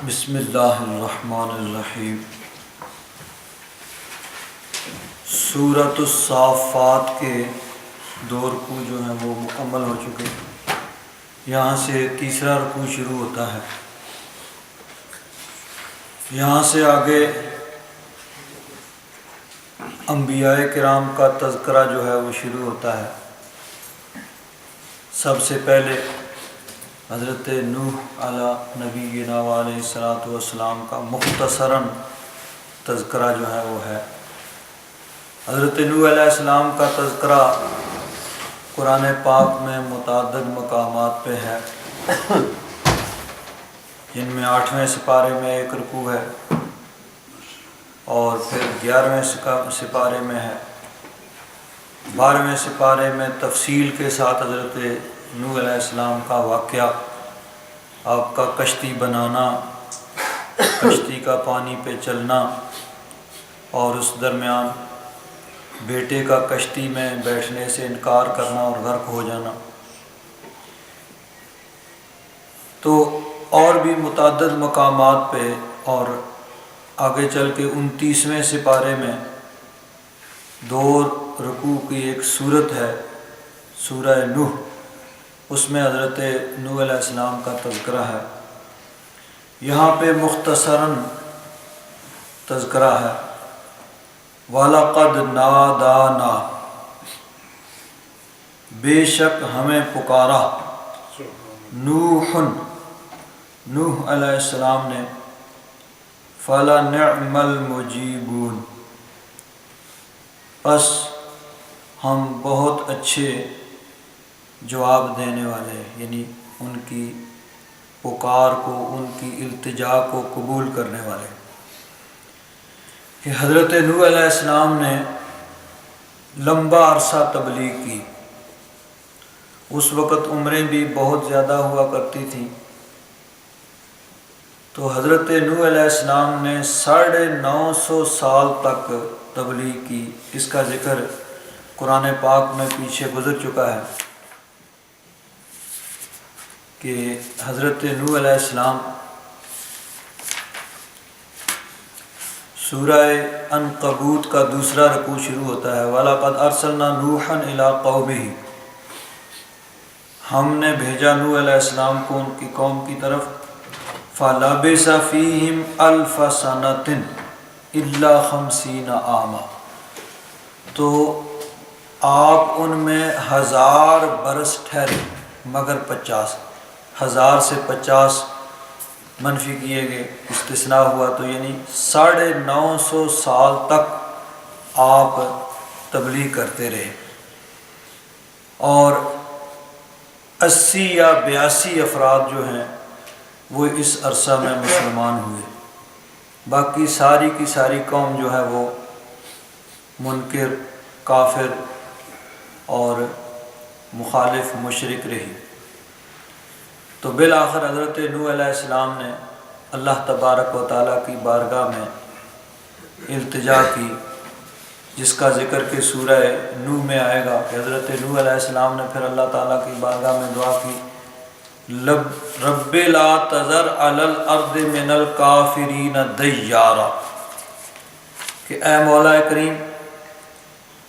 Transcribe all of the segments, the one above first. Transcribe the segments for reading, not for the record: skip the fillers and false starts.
بسم اللہ الرحمن الرحیم۔ سورۃ الصافات کے دو رکوع جو ہیں وہ مکمل ہو چکے، یہاں سے تیسرا رکوع شروع ہوتا ہے۔ یہاں سے آگے انبیاء کرام کا تذکرہ جو ہے وہ شروع ہوتا ہے۔ سب سے پہلے حضرت نوح علیہ نبینا علیہ الصلوۃ والسلام کا مختصراً تذکرہ جو ہے وہ ہے۔ حضرت نوح علیہ السلام کا تذکرہ قرآن پاک میں متعدد مقامات پہ ہے، جن میں 8ویں سپارے میں ایک رکوع ہے اور پھر 11ویں سپارے میں ہے۔ 12ویں سپارے میں تفصیل کے ساتھ حضرت نوح علیہ السلام کا واقعہ، آپ کا کشتی بنانا، کشتی کا پانی پہ چلنا، اور اس درمیان بیٹے کا کشتی میں بیٹھنے سے انکار کرنا اور غرق ہو جانا۔ تو اور بھی متعدد مقامات پہ، اور آگے چل کے 29ویں سپارے میں 2 رکوع کی ایک صورت ہے، سورہ نوح، اس میں حضرت نوح علیہ السلام کا تذکرہ ہے۔ یہاں پہ مختصراً تذکرہ ہے، وَلَقَدْ نَادَانَا، بے شک ہمیں پکارا، نوح علیہ السلام نے، فَلَنِعْمَ الْمُجِيبُونَ، پس ہم بہت اچھے جواب دینے والے ہیں، یعنی ان کی پکار کو، ان کی التجا کو قبول کرنے والے۔ کہ حضرت نوح علیہ السلام نے لمبا عرصہ تبلیغ کی، اس وقت عمریں بھی بہت زیادہ ہوا کرتی تھیں، تو حضرت نوح علیہ السلام نے 950 سال تک تبلیغ کی۔ اس کا ذکر قرآن پاک میں پیچھے گزر چکا ہے کہ حضرت نوح علیہ السلام سورہ عنکبوت کا دوسرا رکوع شروع ہوتا ہے، وَلَقَدْ أَرْسَلْنَا نُوحًا إِلَىٰ قَوْمِهِ، ہم نے بھیجا نوح علیہ السلام کو ان کی قوم کی طرف، فَلَبِثَ فِيهِمْ أَلْفَ سَنَةٍ إِلَّا 50 عَامًا، تو آپ ان میں 1000 برس ٹھہرے مگر 50، 1000 سے 50 منفی کیے گئے، استثناء ہوا، تو یعنی 950 سال تک آپ تبلیغ کرتے رہے، اور 80 یا 82 افراد جو ہیں وہ اس عرصہ میں مسلمان ہوئے، باقی ساری کی ساری قوم جو ہے وہ منکر، کافر اور مخالف، مشرک رہی۔ تو بالآخر حضرت نوح علیہ السلام نے اللہ تبارک و تعالیٰ کی بارگاہ میں التجا کی، جس کا ذکر کہ سورہ نوح میں آئے گا کہ حضرت نوح علیہ السلام نے پھر اللہ تعالیٰ کی بارگاہ میں دعا کی، رب لا تذر علی الارض من الکافرین دیارا، کہ اے مولا کریم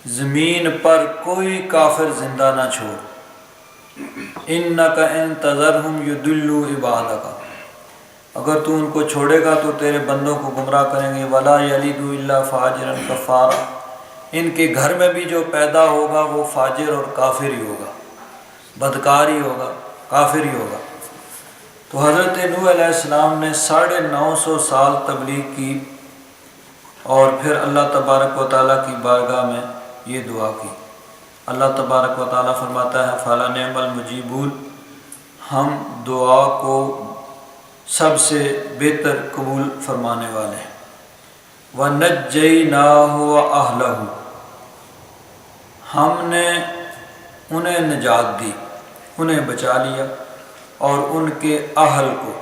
زمین پر کوئی کافر زندہ نہ چھوڑ، انک ان تذرہم یضلوا عبادک، اگر تو ان کو چھوڑے گا تو تیرے بندوں کو گمراہ کریں گے، ولا یلدوا الا فاجرا کفارا، ان کے گھر میں بھی جو پیدا ہوگا وہ فاجر اور کافر ہی ہوگا، بدکار ہی ہوگا، کافر ہی ہوگا۔ تو حضرت نوح علیہ السلام نے 950 سال تبلیغ کی، اور پھر اللہ تبارک و تعالیٰ کی بارگاہ میں یہ دعا کی۔ اللہ تبارک و تعالیٰ فرماتا ہے، فَلَنِعْمَ الْمُجِيبُونَ، ہم دعا کو سب سے بہتر قبول فرمانے والے ہیں۔ وَنَجَّيْنَاهُ وَأَهْلَهُ، ہم نے انہیں نجات دی، انہیں بچا لیا اور ان کے اہل کو،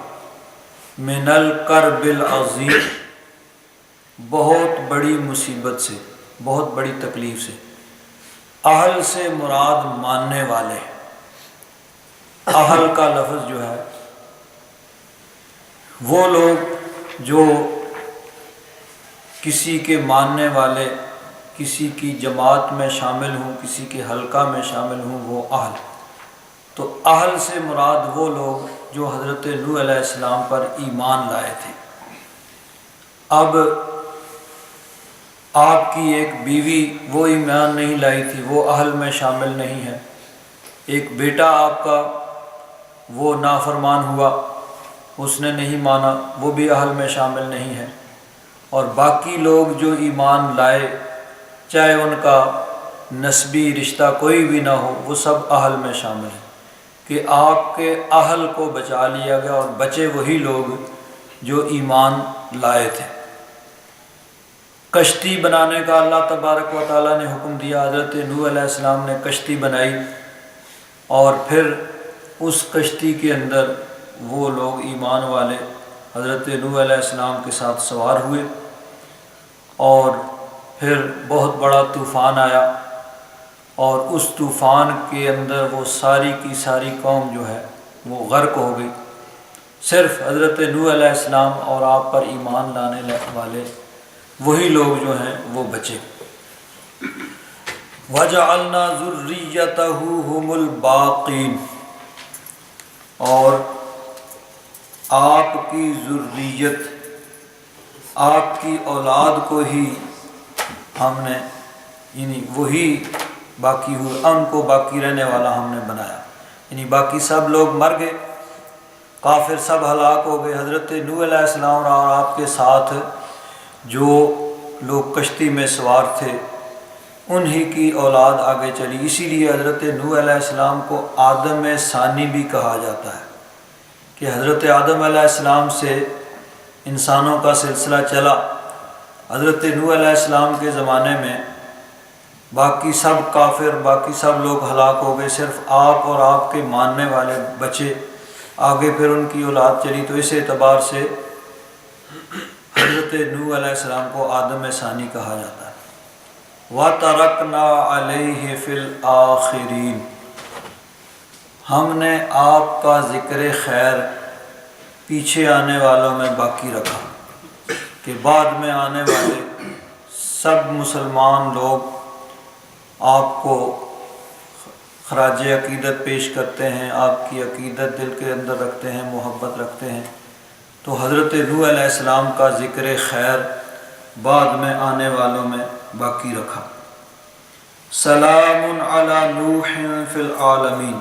من الکرب العظیم، بہت بڑی مصیبت سے، بہت بڑی تکلیف سے۔ اہل سے مراد ماننے والے، اہل کا لفظ جو ہے وہ لوگ جو کسی کے ماننے والے، کسی کی جماعت میں شامل ہوں، کسی کے حلقہ میں شامل ہوں، وہ اہل۔ تو اہل سے مراد وہ لوگ جو حضرت نوح علیہ السلام پر ایمان لائے تھے۔ اب آپ کی ایک بیوی وہ ایمان نہیں لائی تھی، وہ اہل میں شامل نہیں ہے۔ ایک بیٹا آپ کا وہ نافرمان ہوا، اس نے نہیں مانا، وہ بھی اہل میں شامل نہیں ہے۔ اور باقی لوگ جو ایمان لائے، چاہے ان کا نسبی رشتہ کوئی بھی نہ ہو، وہ سب اہل میں شامل ہیں کہ آپ کے اہل کو بچا لیا گیا، اور بچے وہی لوگ جو ایمان لائے تھے۔ کشتی بنانے کا اللہ تبارک و تعالیٰ نے حکم دیا، حضرت نوح علیہ السلام نے کشتی بنائی، اور پھر اس کشتی کے اندر وہ لوگ ایمان والے حضرت نوح علیہ السلام کے ساتھ سوار ہوئے، اور پھر بہت بڑا طوفان آیا، اور اس طوفان کے اندر وہ ساری کی ساری قوم جو ہے وہ غرق ہو گئی۔ صرف حضرت نوح علیہ السلام اور آپ پر ایمان لانے والے وہی لوگ جو ہیں وہ بچے۔ وَجَعَلْنَا ذُرِّيَّتَهُ هُمُ الْبَاقِينَ، اور آپ کی ذریت، آپ کی اولاد کو ہی ہم نے، یعنی وہی باقی ہوئے، ان کو باقی رہنے والا ہم نے بنایا، یعنی باقی سب لوگ مر گئے، کافر سب ہلاک ہو گئے۔ حضرت نوح علیہ السلام اور آپ کے ساتھ جو لوگ کشتی میں سوار تھے انہی کی اولاد آگے چلی، اسی لیے حضرت نوح علیہ السلام کو آدم ثانی بھی کہا جاتا ہے کہ حضرت آدم علیہ السلام سے انسانوں کا سلسلہ چلا۔ حضرت نوح علیہ السلام کے زمانے میں باقی سب کافر، باقی سب لوگ ہلاک ہو گئے، صرف آپ اور آپ کے ماننے والے بچے، آگے پھر ان کی اولاد چلی، تو اس اعتبار سے حضرت نوح علیہ السلام کو آدم ثانی کہا جاتا ہے۔ وَتَرَكْنَا عَلَيْهِ فِي الْآخِرِينَ، ہم نے آپ کا ذکر خیر پیچھے آنے والوں میں باقی رکھا، کہ بعد میں آنے والے سب مسلمان لوگ آپ کو خراج عقیدت پیش کرتے ہیں، آپ کی عقیدت دل کے اندر رکھتے ہیں، محبت رکھتے ہیں، تو حضرت نوح علیہ السلام کا ذکر خیر بعد میں آنے والوں میں باقی رکھا۔ سلام علی نوح فی العالمین،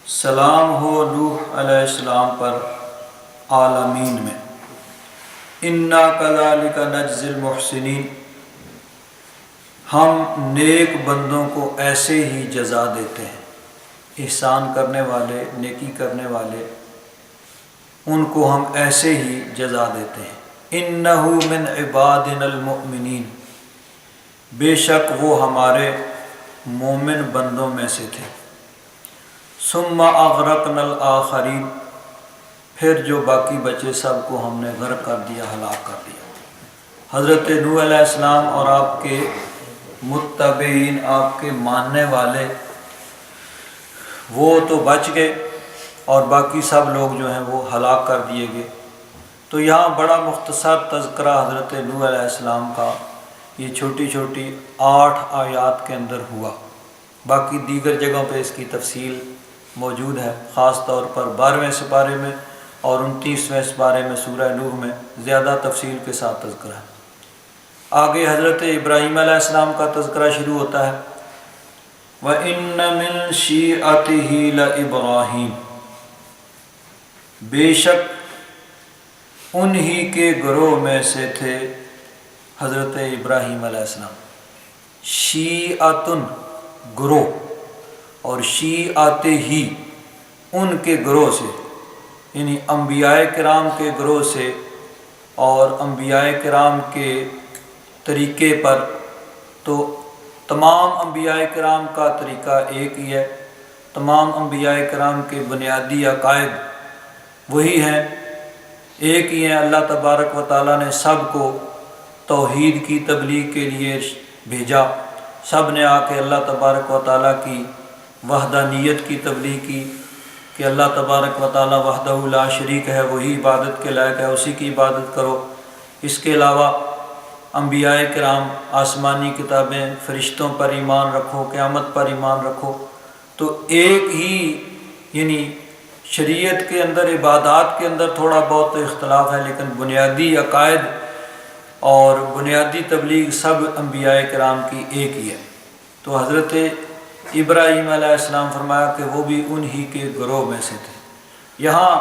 سلام ہو نوح علیہ السلام پر عالمین میں۔ انا کذالک نجزی المحسنین، ہم نیک بندوں کو ایسے ہی جزا دیتے ہیں، احسان کرنے والے، نیکی کرنے والے، ان کو ہم ایسے ہی جزا دیتے ہیں۔ انہ من عبادنا المؤمنین، بے شک وہ ہمارے مومن بندوں میں سے تھے۔ ثم اغرقنا الآخرین، پھر جو باقی بچے سب کو ہم نے غرق کر دیا، ہلاک کر دیا۔ حضرت نوح علیہ السلام اور آپ کے متبعین، آپ کے ماننے والے، وہ تو بچ گئے، اور باقی سب لوگ جو ہیں وہ ہلاک کر دیے گئے۔ تو یہاں بڑا مختصر تذکرہ حضرت نوح علیہ السلام کا یہ چھوٹی چھوٹی 8 آیات کے اندر ہوا، باقی دیگر جگہوں پہ اس کی تفصیل موجود ہے، خاص طور پر 12ویں سپارے میں اور 29ویں سپارے میں سورہ نوح میں زیادہ تفصیل کے ساتھ تذکرہ ہے۔ آگے حضرت ابراہیم علیہ السلام کا تذکرہ شروع ہوتا ہے، وَإِنَّ مِن شِيعَتِهِ لَإِبْرَاهِيمَ، بے شک انہی کے گروہ میں سے تھے حضرت ابراہیم علیہ السلام۔ شیعتن گروہ، اور شیعت ہی ان کے گروہ سے، یعنی انبیاء کرام کے گروہ سے، اور انبیاء کرام کے طریقے پر، تو تمام انبیاء کرام کا طریقہ ایک ہی ہے، تمام انبیاء کرام کے بنیادی عقائد وہی ہیں، ایک ہی ہیں۔ اللہ تبارک و تعالیٰ نے سب کو توحید کی تبلیغ کے لیے بھیجا، سب نے آ کے اللہ تبارک و تعالیٰ کی وحدانیت کی تبلیغ کی، کہ کہ اللہ تبارک و تعالی وحدہ لا شریک ہے، وہی عبادت کے لائق ہے، اسی کی عبادت کرو۔ اس کے علاوہ انبیاء کرام، آسمانی کتابیں، فرشتوں پر ایمان رکھو، قیامت پر ایمان رکھو۔ تو ایک ہی یعنی شریعت کے اندر، عبادات کے اندر تھوڑا بہت اختلاف ہے، لیکن بنیادی عقائد اور بنیادی تبلیغ سب انبیاء کرام کی ایک ہی ہے۔ تو حضرت ابراہیم علیہ السلام فرمایا کہ وہ بھی انہی کے گروہ میں سے تھے۔ یہاں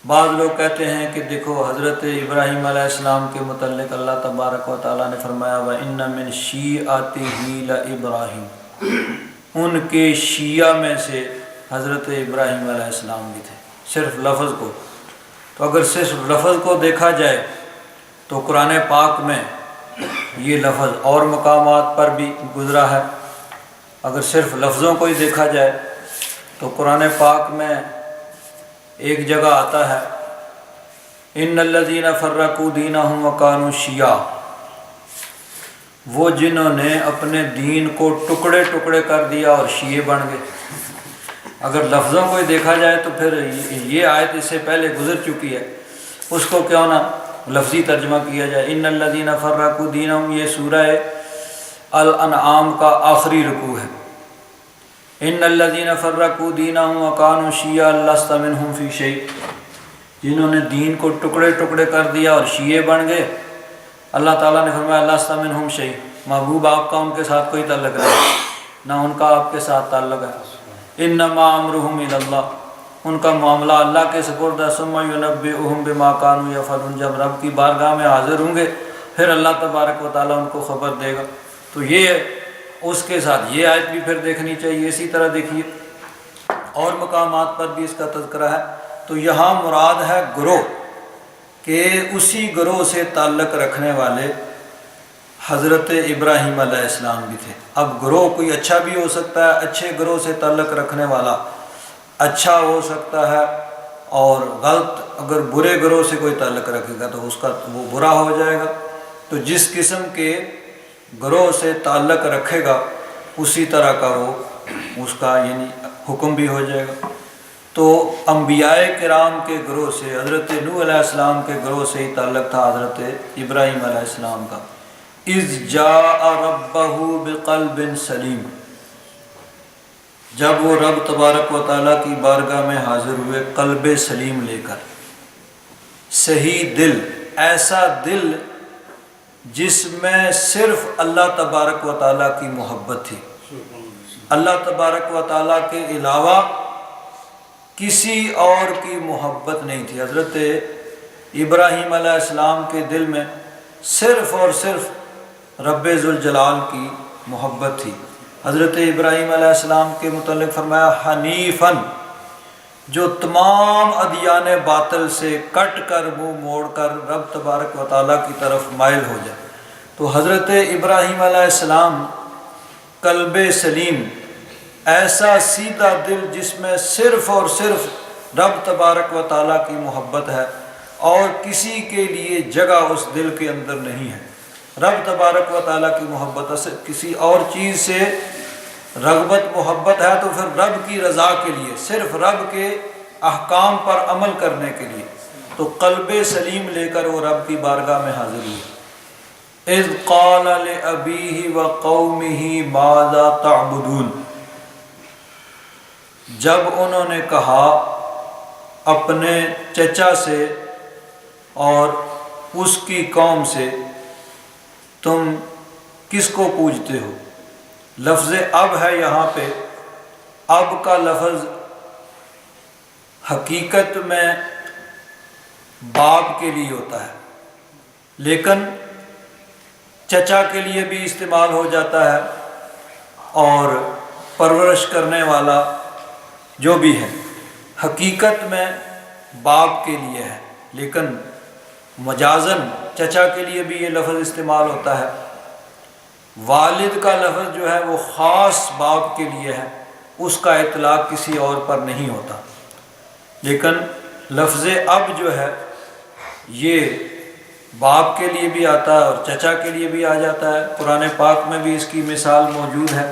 بعض لوگ کہتے ہیں کہ دیکھو حضرت ابراہیم علیہ السلام کے متعلق اللہ تبارک و تعالیٰ نے فرمایا وَإِنَّ مِن شِيعَتِهِ لَإِبْرَاهِيمَ، ان کے شیعہ میں سے حضرت ابراہیم علیہ السلام بھی تھے، صرف لفظ کو۔ تو اگر صرف لفظ کو دیکھا جائے تو قرآن پاک میں یہ لفظ اور مقامات پر بھی گزرا ہے۔ اگر صرف لفظوں کو ہی دیکھا جائے تو قرآن پاک میں ایک جگہ آتا ہے ان الذین فرقوا دینہم وکانوا شیعا، وہ جنہوں نے اپنے دین کو ٹکڑے ٹکڑے کر دیا اور شیعے بن گئے۔ اگر لفظوں کو ہی دیکھا جائے تو پھر یہ آیت اس سے پہلے گزر چکی ہے، اس کو کیوں نہ لفظی ترجمہ کیا جائے۔ ان الذین فرقوا دینہم، یہ سورہ الانعام کا آخری رکوع ہے۔ ان الذین فرقوا دینہم وکانوا شیعا لست منہم فی شیء، جنہوں نے دین کو ٹکڑے ٹکڑے کر دیا اور شیعے بن گئے، اللہ تعالیٰ نے فرمایا لست منہم شیء، محبوب آپ کا ان کے ساتھ کوئی تعلق نہیں، نہ ان کا آپ کے ساتھ تعلق ہے۔ انما امرہم الی اللہ، ان کا معاملہ اللہ کے سپرد ہے۔ ثم ینبئہم بما کانوا یفعلون، جب رب کی بارگاہ میں حاضر ہوں گے پھر اللہ تبارک و تعالیٰ ان کو خبر دے گا۔ تو یہ اس کے ساتھ یہ آیت بھی پھر دیکھنی چاہیے۔ اسی طرح دیکھیے اور مقامات پر بھی اس کا تذکرہ ہے۔ تو یہاں مراد ہے گروہ، کہ اسی گروہ سے تعلق رکھنے والے حضرت ابراہیم علیہ السلام بھی تھے۔ اب گروہ کوئی اچھا بھی ہو سکتا ہے، اچھے گروہ سے تعلق رکھنے والا اچھا ہو سکتا ہے، اور غلط اگر برے گروہ سے کوئی تعلق رکھے گا تو اس کا وہ برا ہو جائے گا۔ تو جس قسم کے گروہ سے تعلق رکھے گا اسی طرح کا وہ اس کا یعنی حکم بھی ہو جائے گا۔ تو انبیاء کرام کے گروہ سے، حضرت نوح علیہ السلام کے گروہ سے ہی تعلق تھا حضرت ابراہیم علیہ السلام کا۔ اذ جاء ربہ بقلب سلیم، جب وہ رب تبارک و تعالیٰ کی بارگاہ میں حاضر ہوئے قلب سلیم لے کر، صحیح دل، ایسا دل جس میں صرف اللہ تبارک و تعالیٰ کی محبت تھی، اللہ تبارک و تعالیٰ کے علاوہ کسی اور کی محبت نہیں تھی۔ حضرت ابراہیم علیہ السلام کے دل میں صرف اور صرف رب ذوالجلال کی محبت تھی۔ حضرت ابراہیم علیہ السلام کے متعلق فرمایا حنیفاً، جو تمام ادیان باطل سے کٹ کر منہ موڑ کر رب تبارک و تعالیٰ کی طرف مائل ہو جائے۔ تو حضرت ابراہیم علیہ السلام قلب سلیم، ایسا سیدھا دل جس میں صرف اور صرف رب تبارک و تعالیٰ کی محبت ہے، اور کسی کے لیے جگہ اس دل کے اندر نہیں ہے۔ رب تبارک و تعالیٰ کی محبت سے کسی اور چیز سے رغبت محبت ہے تو پھر رب کی رضا کے لیے، صرف رب کے احکام پر عمل کرنے کے لیے۔ تو قلب سلیم لے کر وہ رب کی بارگاہ میں حاضر ہوئے۔ اذ قال لأبیہ وقومہ ماذا تعبدون، جب انہوں نے کہا اپنے چچا سے اور اس کی قوم سے تم کس کو پوجتے ہو۔ لفظ اب ہے یہاں پہ، اب کا لفظ حقیقت میں باپ کے لیے ہوتا ہے، لیکن چچا کے لیے بھی استعمال ہو جاتا ہے، اور پرورش کرنے والا جو بھی ہے حقیقت میں باپ کے لیے ہے، لیکن مجازن چچا کے لیے بھی یہ لفظ استعمال ہوتا ہے۔ والد کا لفظ جو ہے وہ خاص باپ کے لیے ہے، اس کا اطلاق کسی اور پر نہیں ہوتا، لیکن لفظ اب جو ہے یہ باپ کے لیے بھی آتا ہے اور چچا کے لیے بھی آ جاتا ہے۔ قرآن پاک میں بھی اس کی مثال موجود ہے۔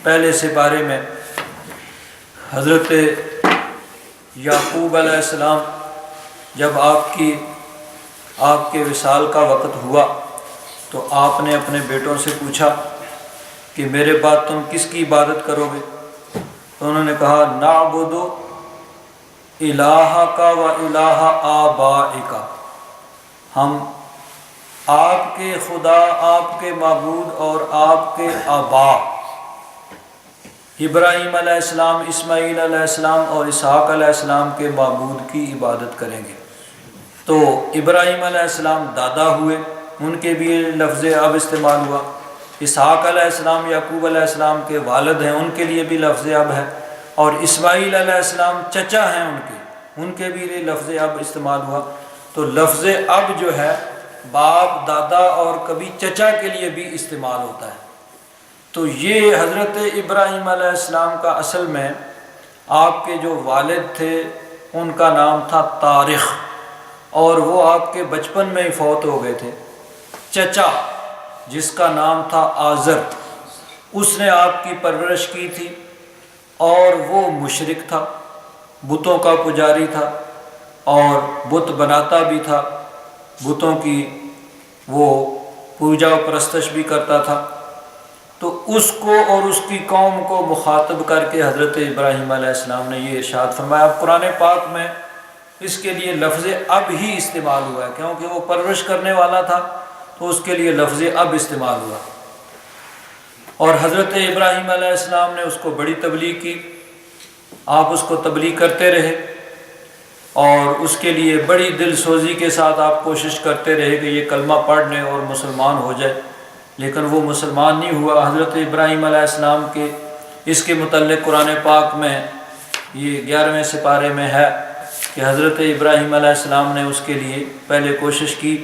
پہلے سپارے میں حضرت یعقوب علیہ السلام جب آپ کے وصال کا وقت ہوا تو آپ نے اپنے بیٹوں سے پوچھا کہ میرے بعد تم کس کی عبادت کرو گے؟ تو انہوں نے کہا نعبد الہک و الہ آبائک، ہم آپ کے خدا، آپ کے معبود اور آپ کے آبا ابراہیم علیہ السلام، اسماعیل علیہ السلام اور اسحاق علیہ السلام کے معبود کی عبادت کریں گے۔ تو ابراہیم علیہ السلام دادا ہوئے، ان کے بھی لفظ اب استعمال ہوا۔ اسحاق علیہ السلام یعقوب علیہ السلام کے والد ہیں، ان کے لیے بھی لفظ اب ہے، اور اسماعیل علیہ السلام چچا ہیں ان کے بھی لفظ اب استعمال ہوا۔ تو لفظ اب جو ہے باپ، دادا اور کبھی چچا کے لیے بھی استعمال ہوتا ہے۔ تو یہ حضرت ابراہیم علیہ السلام کا اصل میں آپ کے جو والد تھے ان کا نام تھا طارخ، اور وہ آپ کے بچپن میں ہی فوت ہو گئے تھے۔ چچا جس کا نام تھا آزر، اس نے آپ کی پرورش کی تھی، اور وہ مشرک تھا، بتوں کا پجاری تھا، اور بت بناتا بھی تھا، بتوں کی وہ پوجا و پرستش بھی کرتا تھا۔ تو اس کو اور اس کی قوم کو مخاطب کر کے حضرت ابراہیم علیہ السلام نے یہ ارشاد فرمایا۔ اب قرآن پاک میں اس کے لیے لفظ اب ہی استعمال ہوا ہے، کیونکہ وہ پرورش کرنے والا تھا تو اس کے لیے لفظ اب استعمال ہوا، اور حضرت ابراہیم علیہ السلام نے اس کو بڑی تبلیغ کی، آپ اس کو تبلیغ کرتے رہے، اور اس کے لیے بڑی دل سوزی کے ساتھ آپ کوشش کرتے رہے کہ یہ کلمہ پڑھ لیں اور مسلمان ہو جائے، لیکن وہ مسلمان نہیں ہوا۔ حضرت ابراہیم علیہ السلام کے اس کے متعلق قرآن پاک میں یہ 11ویں سپارے میں ہے کہ حضرت ابراہیم علیہ السلام نے اس کے لیے پہلے کوشش کی،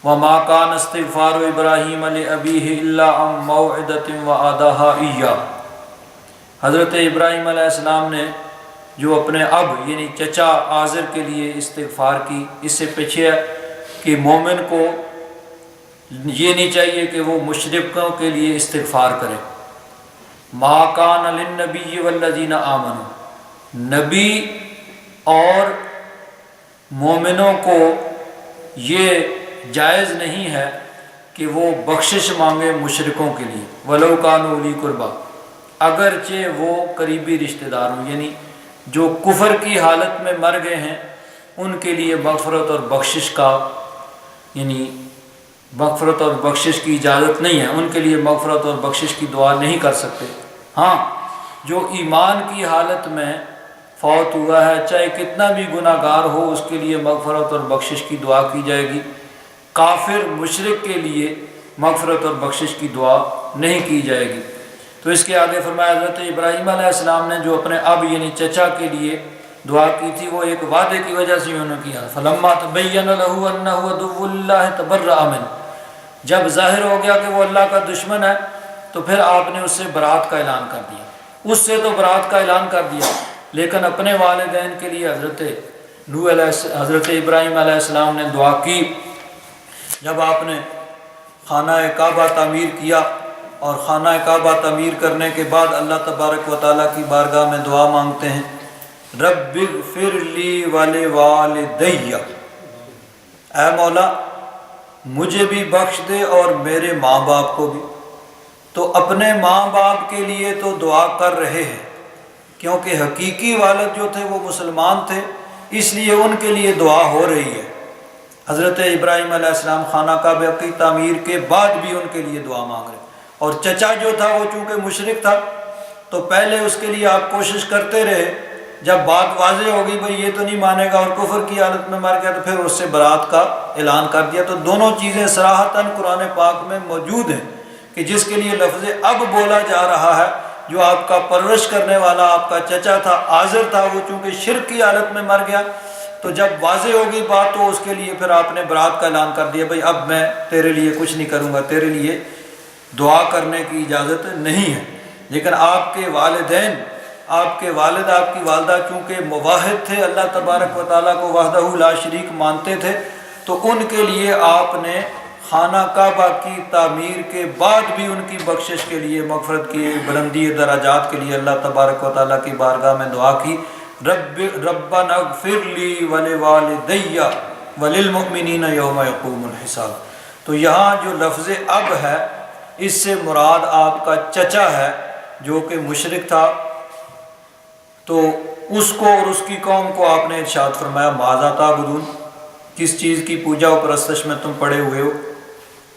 وَمَا كَانَ اسْتِغْفَارُ إِبْرَاهِيمَ لِأَبِيهِ إِلَّا عَن مَّوْعِدَةٍ وَعَدَهَا إِيَّاهُ۔ حضرت ابراہیم علیہ السلام نے جو اپنے اب یعنی چچا آزر کے لیے استغفار کی، اس سے پیچھے ہے کہ مومن کو یہ نہیں چاہیے کہ وہ مشرکوں کے لیے استغفار کرے۔ مَا كَانَ لِلنَّبِيِّ وَالَّذِينَ آمَنُوا، نبی اور مومنوں کو یہ جائز نہیں ہے کہ وہ بخشش مانگے مشرکوں کے لیے، وَلَوْ كَانُوا أُولِي قُرْبَىٰ، اگرچہ وہ قریبی رشتہ دار ہوں، یعنی جو کفر کی حالت میں مر گئے ہیں ان کے لیے مغفرت اور بخشش کا یعنی مغفرت اور بخشش کی اجازت نہیں ہے، ان کے لیے مغفرت اور بخشش کی دعا نہیں کر سکتے۔ ہاں جو ایمان کی حالت میں فوت ہوا ہے چاہے کتنا بھی گناہ گار ہو اس کے لیے مغفرت اور بخشش کی دعا کی جائے گی، کافر مشرک کے لیے مغفرت اور بخشش کی دعا نہیں کی جائے گی۔ تو اس کے آگے فرمایا حضرت ابراہیم علیہ السلام نے جو اپنے اب یعنی چچا کے لیے دعا کی تھی وہ ایک وعدے کی وجہ سے انہوں نے کیا، فلما تبین له انه عدو الله تبرأ منه، جب ظاہر ہو گیا کہ وہ اللہ کا دشمن ہے تو پھر آپ نے اس سے برات کا اعلان کر دیا۔ اس سے تو برات کا اعلان کر دیا، لیکن اپنے والدین کے لیے حضرت ابراہیم علیہ السلام نے دعا کی۔ جب آپ نے خانہ کعبہ تعمیر کیا اور خانہ کعبہ تعمیر کرنے کے بعد اللہ تبارک و تعالیٰ کی بارگاہ میں دعا مانگتے ہیں، رب اغفر لی ولوالدی، اے مولا مجھے بھی بخش دے اور میرے ماں باپ کو بھی۔ تو اپنے ماں باپ کے لیے تو دعا کر رہے ہیں کیونکہ حقیقی والد جو تھے وہ مسلمان تھے، اس لیے ان کے لیے دعا ہو رہی ہے۔ حضرت ابراہیم علیہ السلام خانہ کعبہ کی تعمیر کے بعد بھی ان کے لیے دعا مانگ رہے، اور چچا جو تھا وہ چونکہ مشرک تھا تو پہلے اس کے لیے آپ کوشش کرتے رہے، جب بات واضح ہوگی بھئی یہ تو نہیں مانے گا اور کفر کی حالت میں مر گیا تو پھر اس سے برات کا اعلان کر دیا۔ تو دونوں چیزیں صراحتاً قرآن پاک میں موجود ہیں کہ جس کے لیے لفظ اب بولا جا رہا ہے، جو آپ کا پرورش کرنے والا آپ کا چچا تھا آزر تھا، وہ چونکہ شرک کی حالت میں مر گیا تو جب واضح ہوگی بات تو اس کے لیے پھر آپ نے برات کا اعلان کر دیا، بھئی اب میں تیرے لیے کچھ نہیں کروں گا، تیرے لیے دعا کرنے کی اجازت نہیں ہے۔ لیکن آپ کے والدین، آپ کے والد، آپ کی والدہ چونکہ موحد تھے، اللہ تبارک و تعالیٰ کو وحدہ لا شریک مانتے تھے، تو ان کے لیے آپ نے خانہ کعبہ کی تعمیر کے بعد بھی ان کی بخشش کے لیے، مغفرت کی، بلندی درجات کے لیے اللہ تبارک و تعالیٰ کی بارگاہ میں دعا کی، ربنا اغفر لی ولوالدی وللمؤمنین یوم یقوم الحساب۔ تو یہاں جو لفظ اب ہے اس سے مراد آپ کا چچا ہے جو کہ مشرک تھا، تو اس کو اور اس کی قوم کو آپ نے ارشاد فرمایا ماذا تعبدون، کس چیز کی پوجا و پرستش میں تم پڑے ہوئے ہو،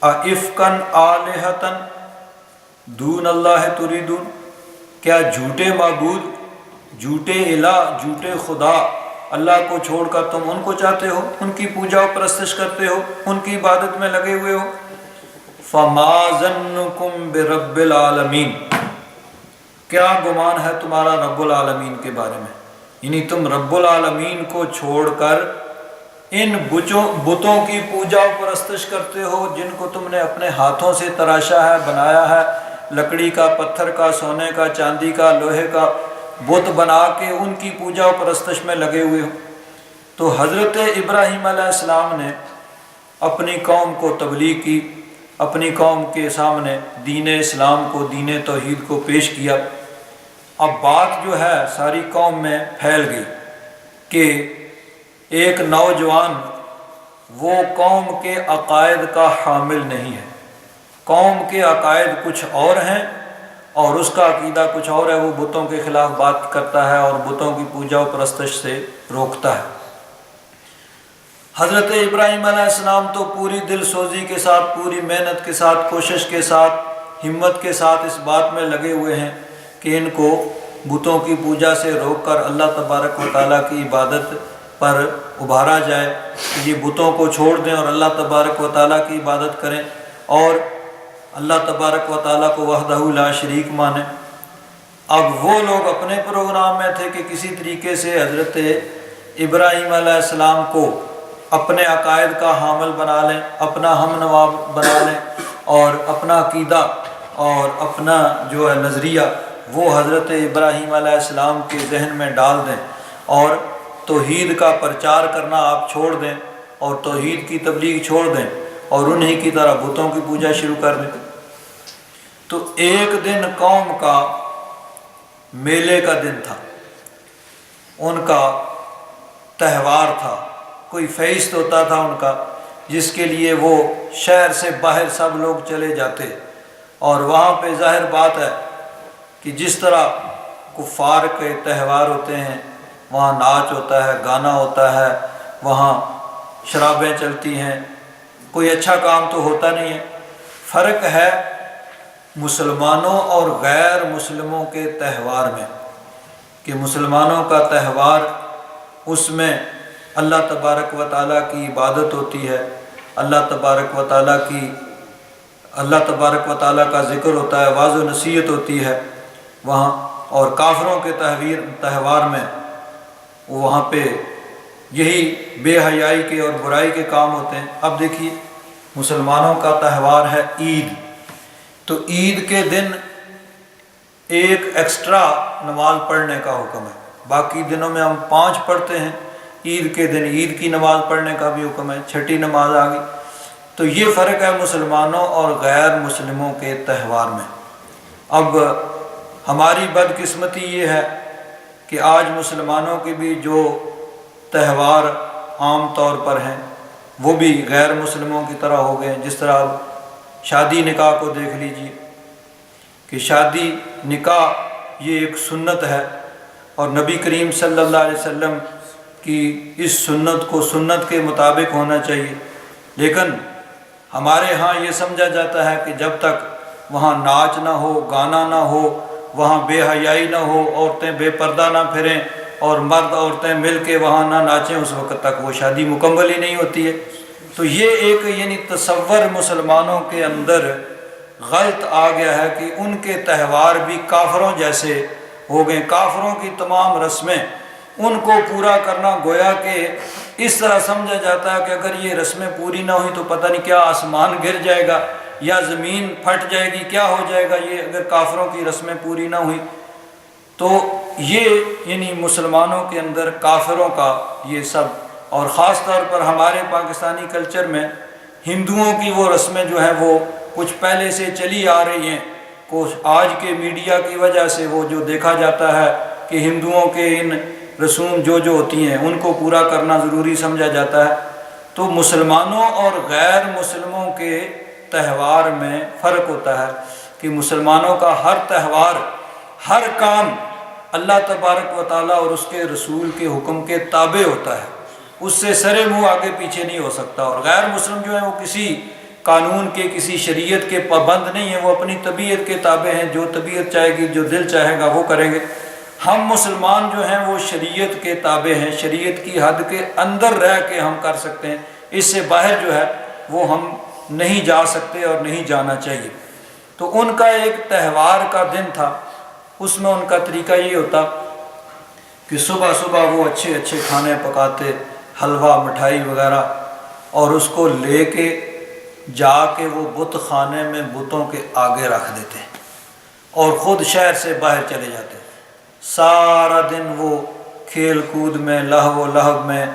افکن آلہتن دون اللہ تریدون، کیا جھوٹے معبود، جھوٹے الہ، جھوٹے خدا اللہ کو چھوڑ کر تم ان کو چاہتے ہو، ان کی پوجا و پرستش کرتے ہو، ان کی عبادت میں لگے ہوئے ہو۔ فما ظنکم برب العالمین، کیا گمان ہے تمہارا رب العالمین کے بارے میں، یعنی تم رب العالمین کو چھوڑ کر ان بتوں کی پوجا و پرستش کرتے ہو جن کو تم نے اپنے ہاتھوں سے تراشا ہے، بنایا ہے، لکڑی کا، پتھر کا، سونے کا، چاندی کا، لوہے کا بت بنا کے ان کی پوجا و پرستش میں لگے ہوئے ہو۔ تو حضرت ابراہیم علیہ السلام نے اپنی قوم کو تبلیغ کی، اپنی قوم کے سامنے دین اسلام کو، دین توحید کو پیش کیا۔ اب بات جو ہے ساری قوم میں پھیل گئی کہ ایک نوجوان وہ قوم کے عقائد کا حامل نہیں ہے، قوم کے عقائد کچھ اور ہیں اور اس کا عقیدہ کچھ اور ہے، وہ بتوں کے خلاف بات کرتا ہے اور بتوں کی پوجا و پرستش سے روکتا ہے۔ حضرت ابراہیم علیہ السلام تو پوری دل سوزی کے ساتھ، پوری محنت کے ساتھ، کوشش کے ساتھ، ہمت کے ساتھ اس بات میں لگے ہوئے ہیں کہ ان کو بتوں کی پوجا سے روک کر اللہ تبارک و تعالیٰ کی عبادت پر ابھارا جائے، کہ یہ بتوں کو چھوڑ دیں اور اللہ تبارک و تعالیٰ کی عبادت کریں اور اللہ تبارک و تعالیٰ کو وحدہ لا شریک مانیں۔ اب وہ لوگ اپنے پروگرام میں تھے کہ کسی طریقے سے حضرت ابراہیم علیہ السلام کو اپنے عقائد کا حامل بنا لیں، اپنا ہم نوا بنا لیں اور اپنا عقیدہ اور اپنا جو ہے نظریہ وہ حضرت ابراہیم علیہ السلام کے ذہن میں ڈال دیں اور توحید کا پرچار کرنا آپ چھوڑ دیں اور توحید کی تبلیغ چھوڑ دیں اور انہی کی طرح بتوں کی پوجا شروع کر دیں۔ تو ایک دن قوم کا میلے کا دن تھا، ان کا تہوار تھا، کوئی فیسٹ ہوتا تھا ان کا، جس کے لیے وہ شہر سے باہر سب لوگ چلے جاتے، اور وہاں پہ ظاہر بات ہے کہ جس طرح کفار کے تہوار ہوتے ہیں وہاں ناچ ہوتا ہے، گانا ہوتا ہے، وہاں شرابیں چلتی ہیں، کوئی اچھا کام تو ہوتا نہیں ہے۔ فرق ہے مسلمانوں اور غیر مسلموں کے تہوار میں، کہ مسلمانوں کا تہوار اس میں اللہ تبارک و تعالیٰ کی عبادت ہوتی ہے، اللہ تبارک و تعالیٰ کا ذکر ہوتا ہے، واعظ و نصیحت ہوتی ہے وہاں، اور کافروں کے تہوار میں وہاں پہ یہی بے حیائی کے اور برائی کے کام ہوتے ہیں۔ اب دیکھیے مسلمانوں کا تہوار ہے عید، تو عید کے دن ایک ایکسٹرا نماز پڑھنے کا حکم ہے، باقی دنوں میں ہم 5 پڑھتے ہیں، عید کے دن عید کی نماز پڑھنے کا بھی حکم ہے، چھٹی نماز آ گئی۔ تو یہ فرق ہے مسلمانوں اور غیر مسلموں کے تہوار میں۔ اب ہماری بدقسمتی یہ ہے کہ آج مسلمانوں کے بھی جو تہوار عام طور پر ہیں وہ بھی غیر مسلموں کی طرح ہو گئے ہیں۔ جس طرح اب شادی نکاح کو دیکھ لیجئے کہ شادی نکاح یہ ایک سنت ہے اور نبی کریم صلی اللہ علیہ وسلم کی اس سنت کو سنت کے مطابق ہونا چاہیے، لیکن ہمارے ہاں یہ سمجھا جاتا ہے کہ جب تک وہاں ناچ نہ ہو، گانا نہ ہو، وہاں بے حیائی نہ ہو، عورتیں بے پردہ نہ پھریں اور مرد عورتیں مل کے وہاں نہ ناچیں، اس وقت تک وہ شادی مکمل ہی نہیں ہوتی ہے۔ تو یہ ایک یعنی تصور مسلمانوں کے اندر غلط آ گیا ہے کہ ان کے تہوار بھی کافروں جیسے ہو گئے، کافروں کی تمام رسمیں ان کو پورا کرنا گویا کہ اس طرح سمجھا جاتا ہے کہ اگر یہ رسمیں پوری نہ ہوئی تو پتہ نہیں کیا آسمان گر جائے گا یا زمین پھٹ جائے گی، کیا ہو جائے گا یہ اگر کافروں کی رسمیں پوری نہ ہوئی۔ تو یہ یعنی مسلمانوں کے اندر کافروں کا یہ سب، اور خاص طور پر ہمارے پاکستانی کلچر میں ہندوؤں کی وہ رسمیں جو ہیں وہ کچھ پہلے سے چلی آ رہی ہیں، کچھ آج کے میڈیا کی وجہ سے وہ جو دیکھا جاتا ہے کہ ہندوؤں کے ان رسوم جو ہوتی ہیں ان کو پورا کرنا ضروری سمجھا جاتا ہے۔ تو مسلمانوں اور غیر مسلموں کے تہوار میں فرق ہوتا ہے کہ مسلمانوں کا ہر تہوار، ہر کام اللہ تبارک و تعالیٰ اور اس کے رسول کے حکم کے تابع ہوتا ہے، اس سے سرے منہ آگے پیچھے نہیں ہو سکتا۔ اور غیر مسلم جو ہیں وہ کسی قانون کے، کسی شریعت کے پابند نہیں ہیں، وہ اپنی طبیعت کے تابع ہیں، جو طبیعت چاہے گی، جو دل چاہے گا وہ کریں گے۔ ہم مسلمان جو ہیں وہ شریعت کے تابع ہیں، شریعت کی حد کے اندر رہ کے ہم کر سکتے ہیں، اس سے باہر جو ہے وہ ہم نہیں جا سکتے اور نہیں جانا چاہیے۔ تو ان کا ایک تہوار کا دن تھا، اس میں ان کا طریقہ یہ ہوتا کہ صبح صبح وہ اچھے اچھے کھانے پکاتے، حلوہ مٹھائی وغیرہ، اور اس کو لے کے جا کے وہ بت خانے میں بتوں کے آگے رکھ دیتے اور خود شہر سے باہر چلے جاتے۔ سارا دن وہ کھیل کود میں، لہو و لہب میں،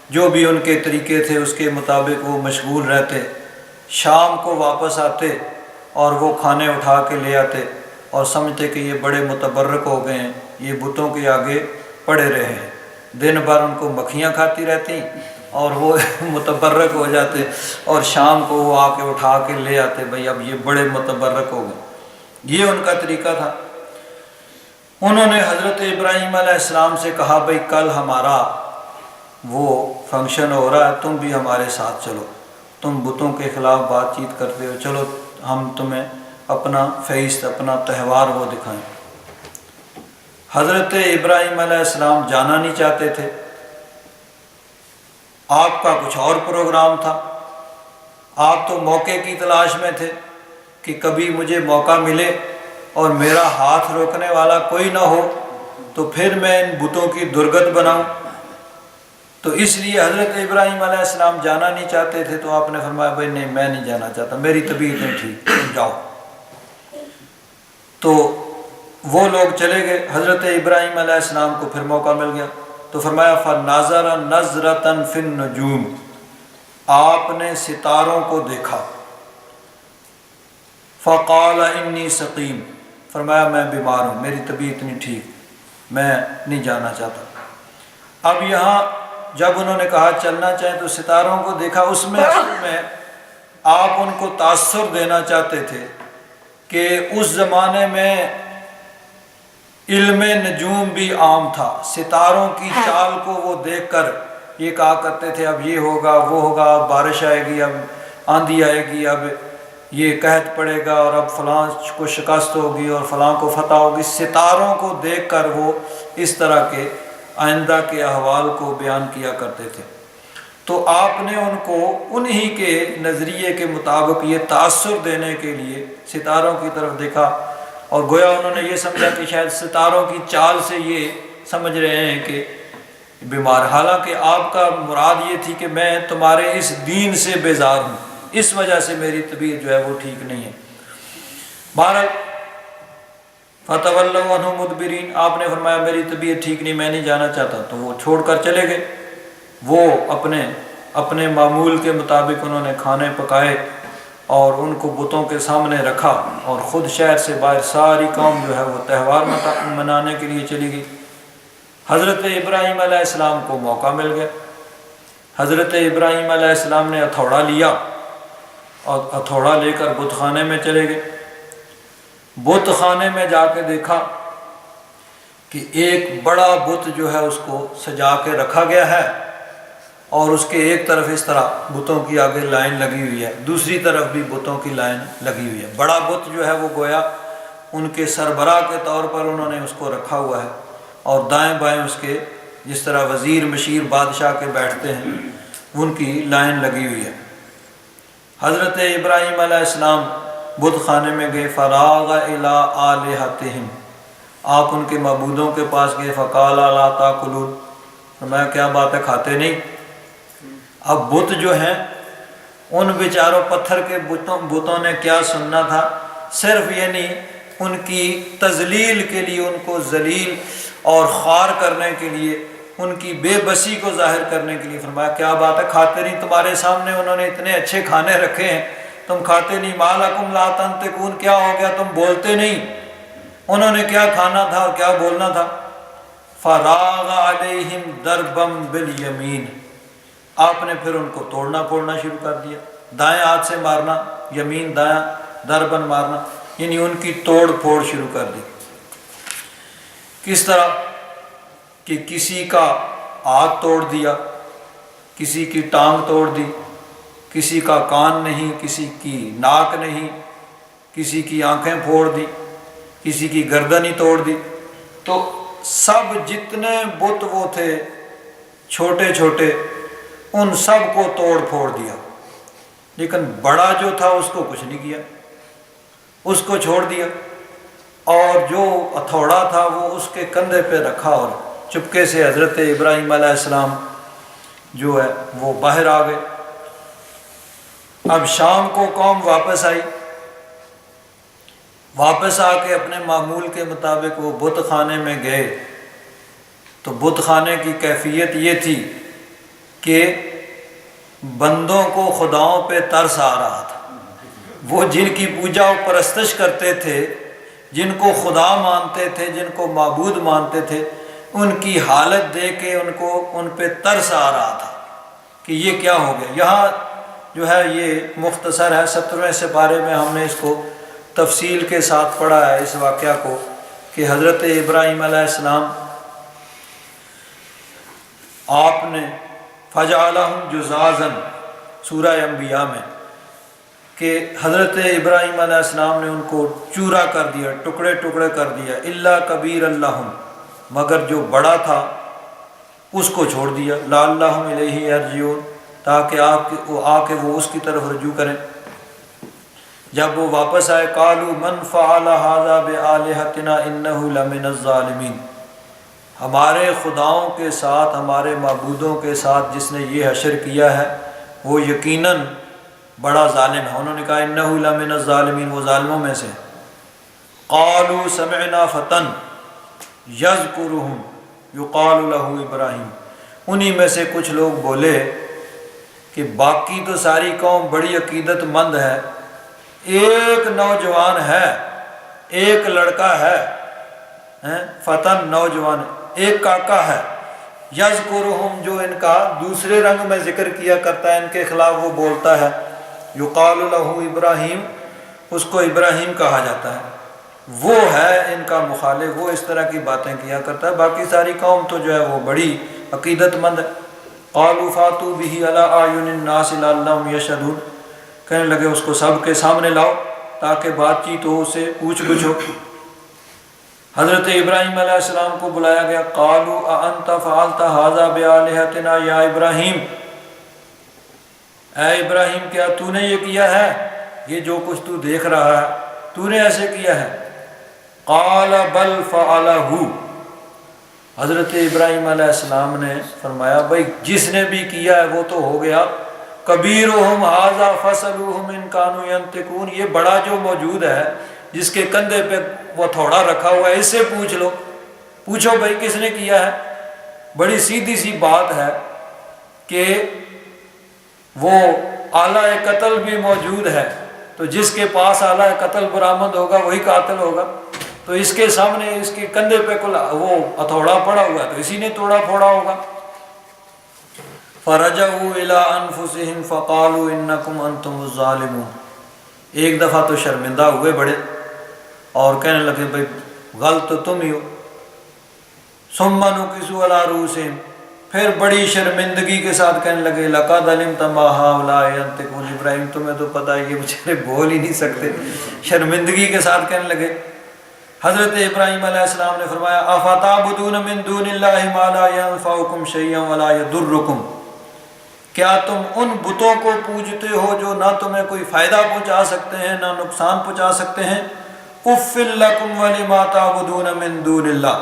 جو بھی ان کے طریقے تھے اس کے مطابق وہ مشغول رہتے۔ شام کو واپس آتے اور وہ کھانے اٹھا کے لے آتے اور سمجھتے کہ یہ بڑے متبرک ہو گئے ہیں، یہ بتوں کے آگے پڑے رہے ہیں۔ دن بھر ان کو مکھیاں کھاتی رہتی اور وہ متبرک ہو جاتے، اور شام کو وہ آ کے اٹھا کے لے آتے، بھئی اب یہ بڑے متبرک ہو گئے۔ یہ ان کا طریقہ تھا۔ انہوں نے حضرت ابراہیم علیہ السلام سے کہا بھئی کل ہمارا وہ فنکشن ہو رہا ہے، تم بھی ہمارے ساتھ چلو، تم بتوں کے خلاف بات چیت کرتے ہو، چلو ہم تمہیں اپنا فیسٹ، اپنا تہوار وہ دکھائیں۔ حضرت ابراہیم علیہ السلام جانا نہیں چاہتے تھے، آپ کا کچھ اور پروگرام تھا، آپ تو موقع کی تلاش میں تھے کہ کبھی مجھے موقع ملے اور میرا ہاتھ روکنے والا کوئی نہ ہو تو پھر میں ان بتوں کی درگت بناؤں۔ تو اس لیے حضرت ابراہیم علیہ السلام جانا نہیں چاہتے تھے، تو آپ نے فرمایا بھائی نہیں، میں نہیں جانا چاہتا، میری طبیعت نہیں ٹھیک، تم جاؤ۔ تو وہ لوگ چلے گئے، حضرت ابراہیم علیہ السلام کو پھر موقع مل گیا تو فرمایا فَنَظَرَ نَظْرَةً فِي النُّجُومِ، آپ نے ستاروں کو دیکھا، فَقَالَ إِنِّي سَقِيمٌ، فرمایا میں بیمار ہوں، میری طبیعت نہیں ٹھیک، میں نہیں جانا چاہتا۔ اب یہاں جب انہوں نے کہا چلنا چاہیں تو ستاروں کو دیکھا، اس میں اصل میں آپ ان کو تاثر دینا چاہتے تھے کہ اس زمانے میں علم نجوم بھی عام تھا، ستاروں کی چال کو وہ دیکھ کر یہ کہا کرتے تھے اب یہ ہوگا، وہ ہوگا، اب بارش آئے گی، اب آندھی آئے گی، اب یہ قحط پڑے گا، اور اب فلاں کو شکست ہوگی اور فلاں کو فتح ہوگی۔ ستاروں کو دیکھ کر وہ اس طرح کے آئندہ کے احوال کو بیان کیا کرتے تھے۔ تو آپ نے ان کو انہی کے نظریے کے مطابق یہ تاثر دینے کے لیے ستاروں کی طرف دیکھا، اور گویا انہوں نے یہ سمجھا کہ شاید ستاروں کی چال سے یہ سمجھ رہے ہیں کہ بیمار، حالانکہ آپ کا مراد یہ تھی کہ میں تمہارے اس دین سے بیزار ہوں، اس وجہ سے میری طبیعت جو ہے وہ ٹھیک نہیں ہے۔ بہرحال فَتَوَلَّوْا عَنْهُ مُدْبِرِينَ، آپ نے فرمایا میری طبیعت ٹھیک نہیں، میں نہیں جانا چاہتا، تو وہ چھوڑ کر چلے گئے۔ وہ اپنے معمول کے مطابق انہوں نے کھانے پکائے اور ان کو بتوں کے سامنے رکھا، اور خود شہر سے باہر ساری قوم جو ہے وہ تہوار منانے کے لیے چلی گئی۔ حضرت ابراہیم علیہ السلام کو موقع مل گیا، حضرت ابراہیم علیہ السلام نے ہتھوڑا لیا اور ہتھوڑا لے کر بت خانے میں چلے گئے۔ بت خانے میں جا کے دیکھا کہ ایک بڑا بت جو ہے اس کو سجا کے رکھا گیا ہے، اور اس کے ایک طرف اس طرح بتوں کی آگے لائن لگی ہوئی ہے، دوسری طرف بھی بتوں کی لائن لگی ہوئی ہے۔ بڑا بت جو ہے وہ گویا ان کے سربراہ کے طور پر انہوں نے اس کو رکھا ہوا ہے، اور دائیں بائیں اس کے جس طرح وزیر مشیر بادشاہ کے بیٹھتے ہیں ان کی لائن لگی ہوئی ہے۔ حضرت ابراہیم علیہ السلام بت خانے میں گئے، فراغ الی آلہتہم، آپ ان کے معبودوں کے پاس گئے، فقال لا تاکلون، فرمایا کیا بات ہے کھاتے نہیں؟ اب بت جو ہیں ان بیچاروں پتھر کے بتوں نے کیا سننا تھا، صرف یہ نہیں، ان کی تذلیل کے لیے، ان کو ذلیل اور خوار کرنے کے لیے ان کی بے بسی کو ظاہر کرنے کے لیے فرمایا کیا بات ہے کھاتے نہیں، تمہارے سامنے انہوں نے اتنے اچھے کھانے رکھے ہیں تم کھاتے نہیں، ما لکم لا تنطقون، کیا ہو گیا تم بولتے نہیں؟ انہوں نے کیا کھانا تھا اور کیا بولنا تھا؟ فراغ علیہم ضربا بالیمین، آپ نے پھر ان کو توڑنا پھوڑنا شروع کر دیا، دائیں ہاتھ سے مارنا، یمین دایاں، ضرباً مارنا، یعنی ان کی توڑ پھوڑ شروع کر دی۔ کس طرح کہ کسی کا ہاتھ توڑ دیا، کسی کی ٹانگ توڑ دی، کسی کا کان نہیں، کسی کی ناک نہیں، کسی کی آنکھیں پھوڑ دی، کسی کی گردن ہی توڑ دی۔ تو سب جتنے بت وہ تھے چھوٹے چھوٹے ان سب کو توڑ پھوڑ دیا، لیکن بڑا جو تھا اس کو کچھ نہیں کیا، اس کو چھوڑ دیا، اور جو ہتھوڑا تھا وہ اس کے کندھے پہ رکھا اور چپکے سے حضرت ابراہیم علیہ السلام جو ہے وہ باہر آ گئے۔ اب شام کو قوم واپس آئی، واپس آ کے اپنے معمول کے مطابق وہ بت خانے میں گئے، تو بت خانے کی کیفیت یہ تھی کہ بندوں کو خداؤں پہ ترس آ رہا تھا۔ وہ جن کی پوجا و پرستش کرتے تھے، جن کو خدا مانتے تھے، جن کو معبود مانتے تھے، ان کی حالت دیکھ کے ان پہ ترس آ رہا تھا کہ یہ کیا ہو گیا۔ یہاں جو ہے یہ مختصر ہے، 17ویں سپارے میں ہم نے اس کو تفصیل کے ساتھ پڑھا ہے اس واقعہ کو، کہ حضرت ابراہیم علیہ السلام آپ نے فجعلہم جزازا سورہ انبیاء میں، کہ حضرت ابراہیم علیہ السلام نے ان کو چورا کر دیا، ٹکڑے ٹکڑے کر دیا، الا کبیر لہم، مگر جو بڑا تھا اس کو چھوڑ دیا، لعلہم الیہ یرجعون، تاکہ آ کے وہ اس کی طرف رجوع کریں۔ جب وہ واپس آئے، قالوا من فعل ھذا بآلہتنا انہ لمن الظالمین، ہمارے خداؤں کے ساتھ، ہمارے معبودوں کے ساتھ جس نے یہ حشر کیا ہے وہ یقیناً بڑا ظالم ہے۔ انہوں نے کہا انہ لمن الظالمین، وہ ظالموں میں سے۔ قالوا سمعنا فتى یذکرہم یقال لہ ابراہیم، انہی میں سے کچھ لوگ بولے کہ باقی تو ساری قوم بڑی عقیدت مند ہے، ایک نوجوان ہے، ایک لڑکا ہے، فتن نوجوان، ایک کاکا ہے، یذکرہم جو ان کا دوسرے رنگ میں ذکر کیا کرتا ہے، ان کے خلاف وہ بولتا ہے، یقال لہ ابراہیم، اس کو ابراہیم کہا جاتا ہے، وہ ہے ان کا مخالف، وہ اس طرح کی باتیں کیا کرتا ہے، باقی ساری قوم تو جو ہے وہ بڑی عقیدت مند ہے۔ قالوا فاتوا بہ علی اعین الناس لعلہم یشہدون، کہنے لگے اس کو سب کے سامنے لاؤ تاکہ بات چیت ہو، اسے پوچھ گچھ ہو۔ حضرت ابراہیم علیہ السلام کو بلایا گیا، قالوا اانت فعلت ھذا بآلہتنا یا ابراہیم، اے ابراہیم کیا تو نے یہ کیا ہے؟ یہ جو کچھ تو دیکھ رہا ہے تو نے ایسے کیا ہے؟ قال بل فعلہ، حضرت ابراہیم علیہ السلام نے فرمایا بھائی جس نے بھی کیا ہے وہ تو ہو گیا، کبیرہم ھذا فاسألوہم ان کانوا ینطقون، یہ بڑا جو موجود ہے جس کے کندھے پہ وہ تھوڑا رکھا ہوا ہے، اس سے پوچھ لو، پوچھو بھائی کس نے کیا ہے۔ بڑی سیدھی سی بات ہے کہ وہ آلہ قتل بھی موجود ہے، تو جس کے پاس آلہ قتل برآمد ہوگا وہی قاتل ہوگا، تو اس کے سامنے اس کے کندھے پہ وہ ہتھوڑا پڑا ہوا ہے تو اسی نے توڑا پھوڑا ہوگا۔ فرجعوا الی انفسہم فقالوا انکم انتم الظالمون، ایک دفعہ تو شرمندہ ہوئے بڑے اور کہنے لگے بھائی غلط تو تم ہی ہو۔ ثم نکسوا علی رؤوسہم، پھر بڑی شرمندگی کے ساتھ کہنے لگے لقد علمت ما هؤلاء ينطقون، ابراہیم تمہیں تو پتہ ہے یہ بچارے بول ہی نہیں سکتے، شرمندگی کے ساتھ کہنے لگے۔ حضرت ابراہیم علیہ السلام نے فرمایا افتعبدون من دون اللہ ما لا ينفعکم شیئا ولا یضرکم، کیا تم ان بتوں کو پوجتے ہو جو نہ تمہیں کوئی فائدہ پہنچا سکتے ہیں نہ نقصان پہنچا سکتے ہیں؟ اف لکم ولما تعبدون من دون اللہ،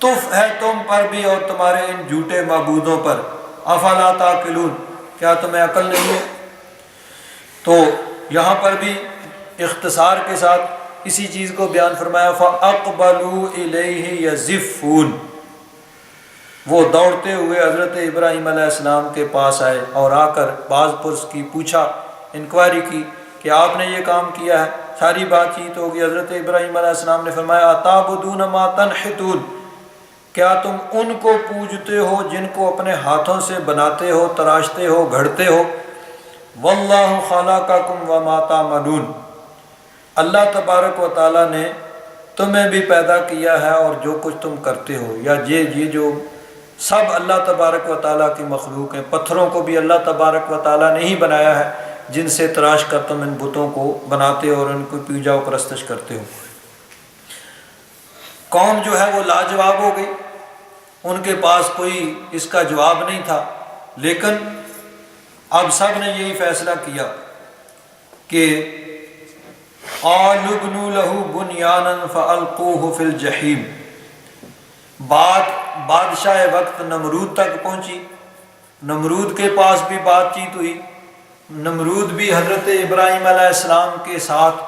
تف ہے تم پر بھی اور تمہارے ان جھوٹے معبودوں پر، افلا تعقلون، کیا تمہیں عقل نہیں ہے؟ تو یہاں پر بھی اختصار کے ساتھ اسی چیز کو بیان فرمایا، فَأَقْبَلُوا إِلَيْهِ يَزِفُّونَ، وہ دوڑتے ہوئے حضرت ابراہیم علیہ السلام کے پاس آئے اور آ کر باز پرس کی، پوچھا، انکوائری کی کہ آپ نے یہ کام کیا ہے۔ ساری بات چیت ہوگی۔ حضرت ابراہیم علیہ السلام نے فرمایا اتعبدون ما تنحتون، کیا تم ان کو پوجتے ہو جن کو اپنے ہاتھوں سے بناتے ہو، تراشتے ہو، گھڑتے ہو؟ واللہ خلقکم وما تعملون، اللہ تبارک و تعالیٰ نے تمہیں بھی پیدا کیا ہے اور جو کچھ تم کرتے ہو، یا یہ جو سب اللہ تبارک و تعالیٰ کی مخلوق ہیں۔ پتھروں کو بھی اللہ تبارک و تعالیٰ نے ہی بنایا ہے جن سے تراش کر تم ان بتوں کو بناتے ہو اور ان کو پوجا و پرستش کرتے ہو۔ قوم جو ہے وہ لاجواب ہو گئی، ان کے پاس کوئی اس کا جواب نہیں تھا، لیکن اب سب نے یہی فیصلہ کیا کہ قالوا ابنوا له بنیانا فالقوه فی الجحیم۔ بات بادشاہ وقت نمرود تک پہنچی، نمرود کے پاس بھی بات چیت ہوئی، نمرود بھی حضرت ابراہیم علیہ السلام کے ساتھ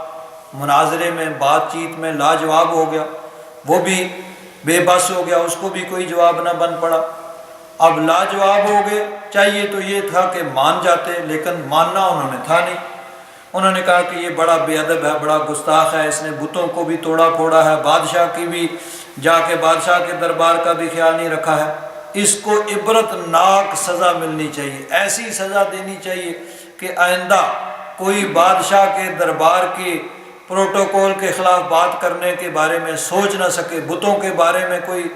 مناظرے میں، بات چیت میں لاجواب ہو گیا، وہ بھی بے بس ہو گیا، اس کو بھی کوئی جواب نہ بن پڑا۔ اب لاجواب ہو گئے، چاہیے تو یہ تھا کہ مان جاتے، لیکن ماننا انہوں نے تھا نہیں۔ انہوں نے کہا کہ یہ بڑا بے ادب ہے، بڑا گستاخ ہے، اس نے بتوں کو بھی توڑا پھوڑا ہے، بادشاہ کی بھی جا کے بادشاہ کے دربار کا بھی خیال نہیں رکھا ہے، اس کو عبرت ناک سزا ملنی چاہیے، ایسی سزا دینی چاہیے کہ آئندہ کوئی بادشاہ کے دربار کے پروٹوکول کے خلاف بات کرنے کے بارے میں سوچ نہ سکے، بتوں کے بارے میں کوئی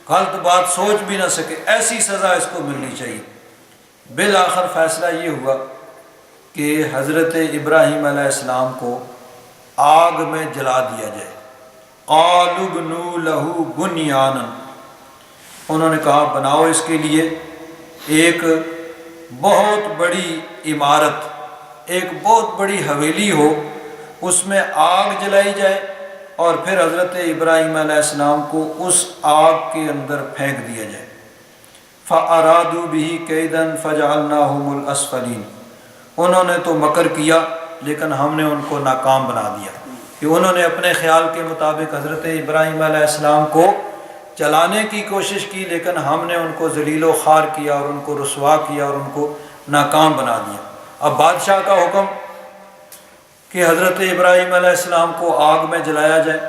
غلط بات سوچ بھی نہ سکے، ایسی سزا اس کو ملنی چاہیے۔ بالآخر فیصلہ یہ ہوا کہ حضرت ابراہیم علیہ السلام کو آگ میں جلا دیا جائے۔ قالوا ابنوا له بنیانا، انہوں نے کہا بناؤ اس کے لیے ایک بہت بڑی عمارت، ایک بہت بڑی حویلی ہو، اس میں آگ جلائی جائے اور پھر حضرت ابراہیم علیہ السلام کو اس آگ کے اندر پھینک دیا جائے۔ فَأَرَادُوا بِهِ كَيْدًا فَجَعَلْنَاهُمُ الْأَسْفَلِينَ، انہوں نے تو مکر کیا لیکن ہم نے ان کو ناکام بنا دیا، کہ انہوں نے اپنے خیال کے مطابق حضرت ابراہیم علیہ السلام کو چلانے کی کوشش کی، لیکن ہم نے ان کو ذلیل و خوار کیا اور ان کو رسوا کیا اور ان کو ناکام بنا دیا۔ اب بادشاہ کا حکم کہ حضرت ابراہیم علیہ السلام کو آگ میں جلایا جائے،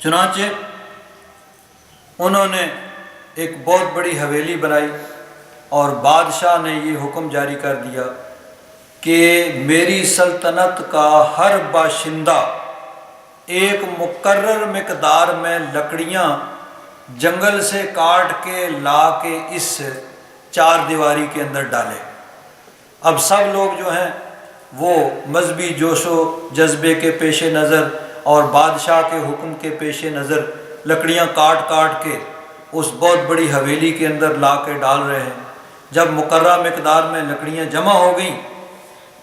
چنانچہ انہوں نے ایک بہت بڑی حویلی بنائی اور بادشاہ نے یہ حکم جاری کر دیا کہ میری سلطنت کا ہر باشندہ ایک مقرر مقدار میں لکڑیاں جنگل سے کاٹ کے لا کے اس چار دیواری کے اندر ڈالے۔ اب سب لوگ جو ہیں وہ مذہبی جوش و جذبے کے پیش نظر اور بادشاہ کے حکم کے پیش نظر لکڑیاں کاٹ کاٹ کے اس بہت بڑی حویلی کے اندر لا کے ڈال رہے ہیں۔ جب مقررہ مقدار میں لکڑیاں جمع ہو گئیں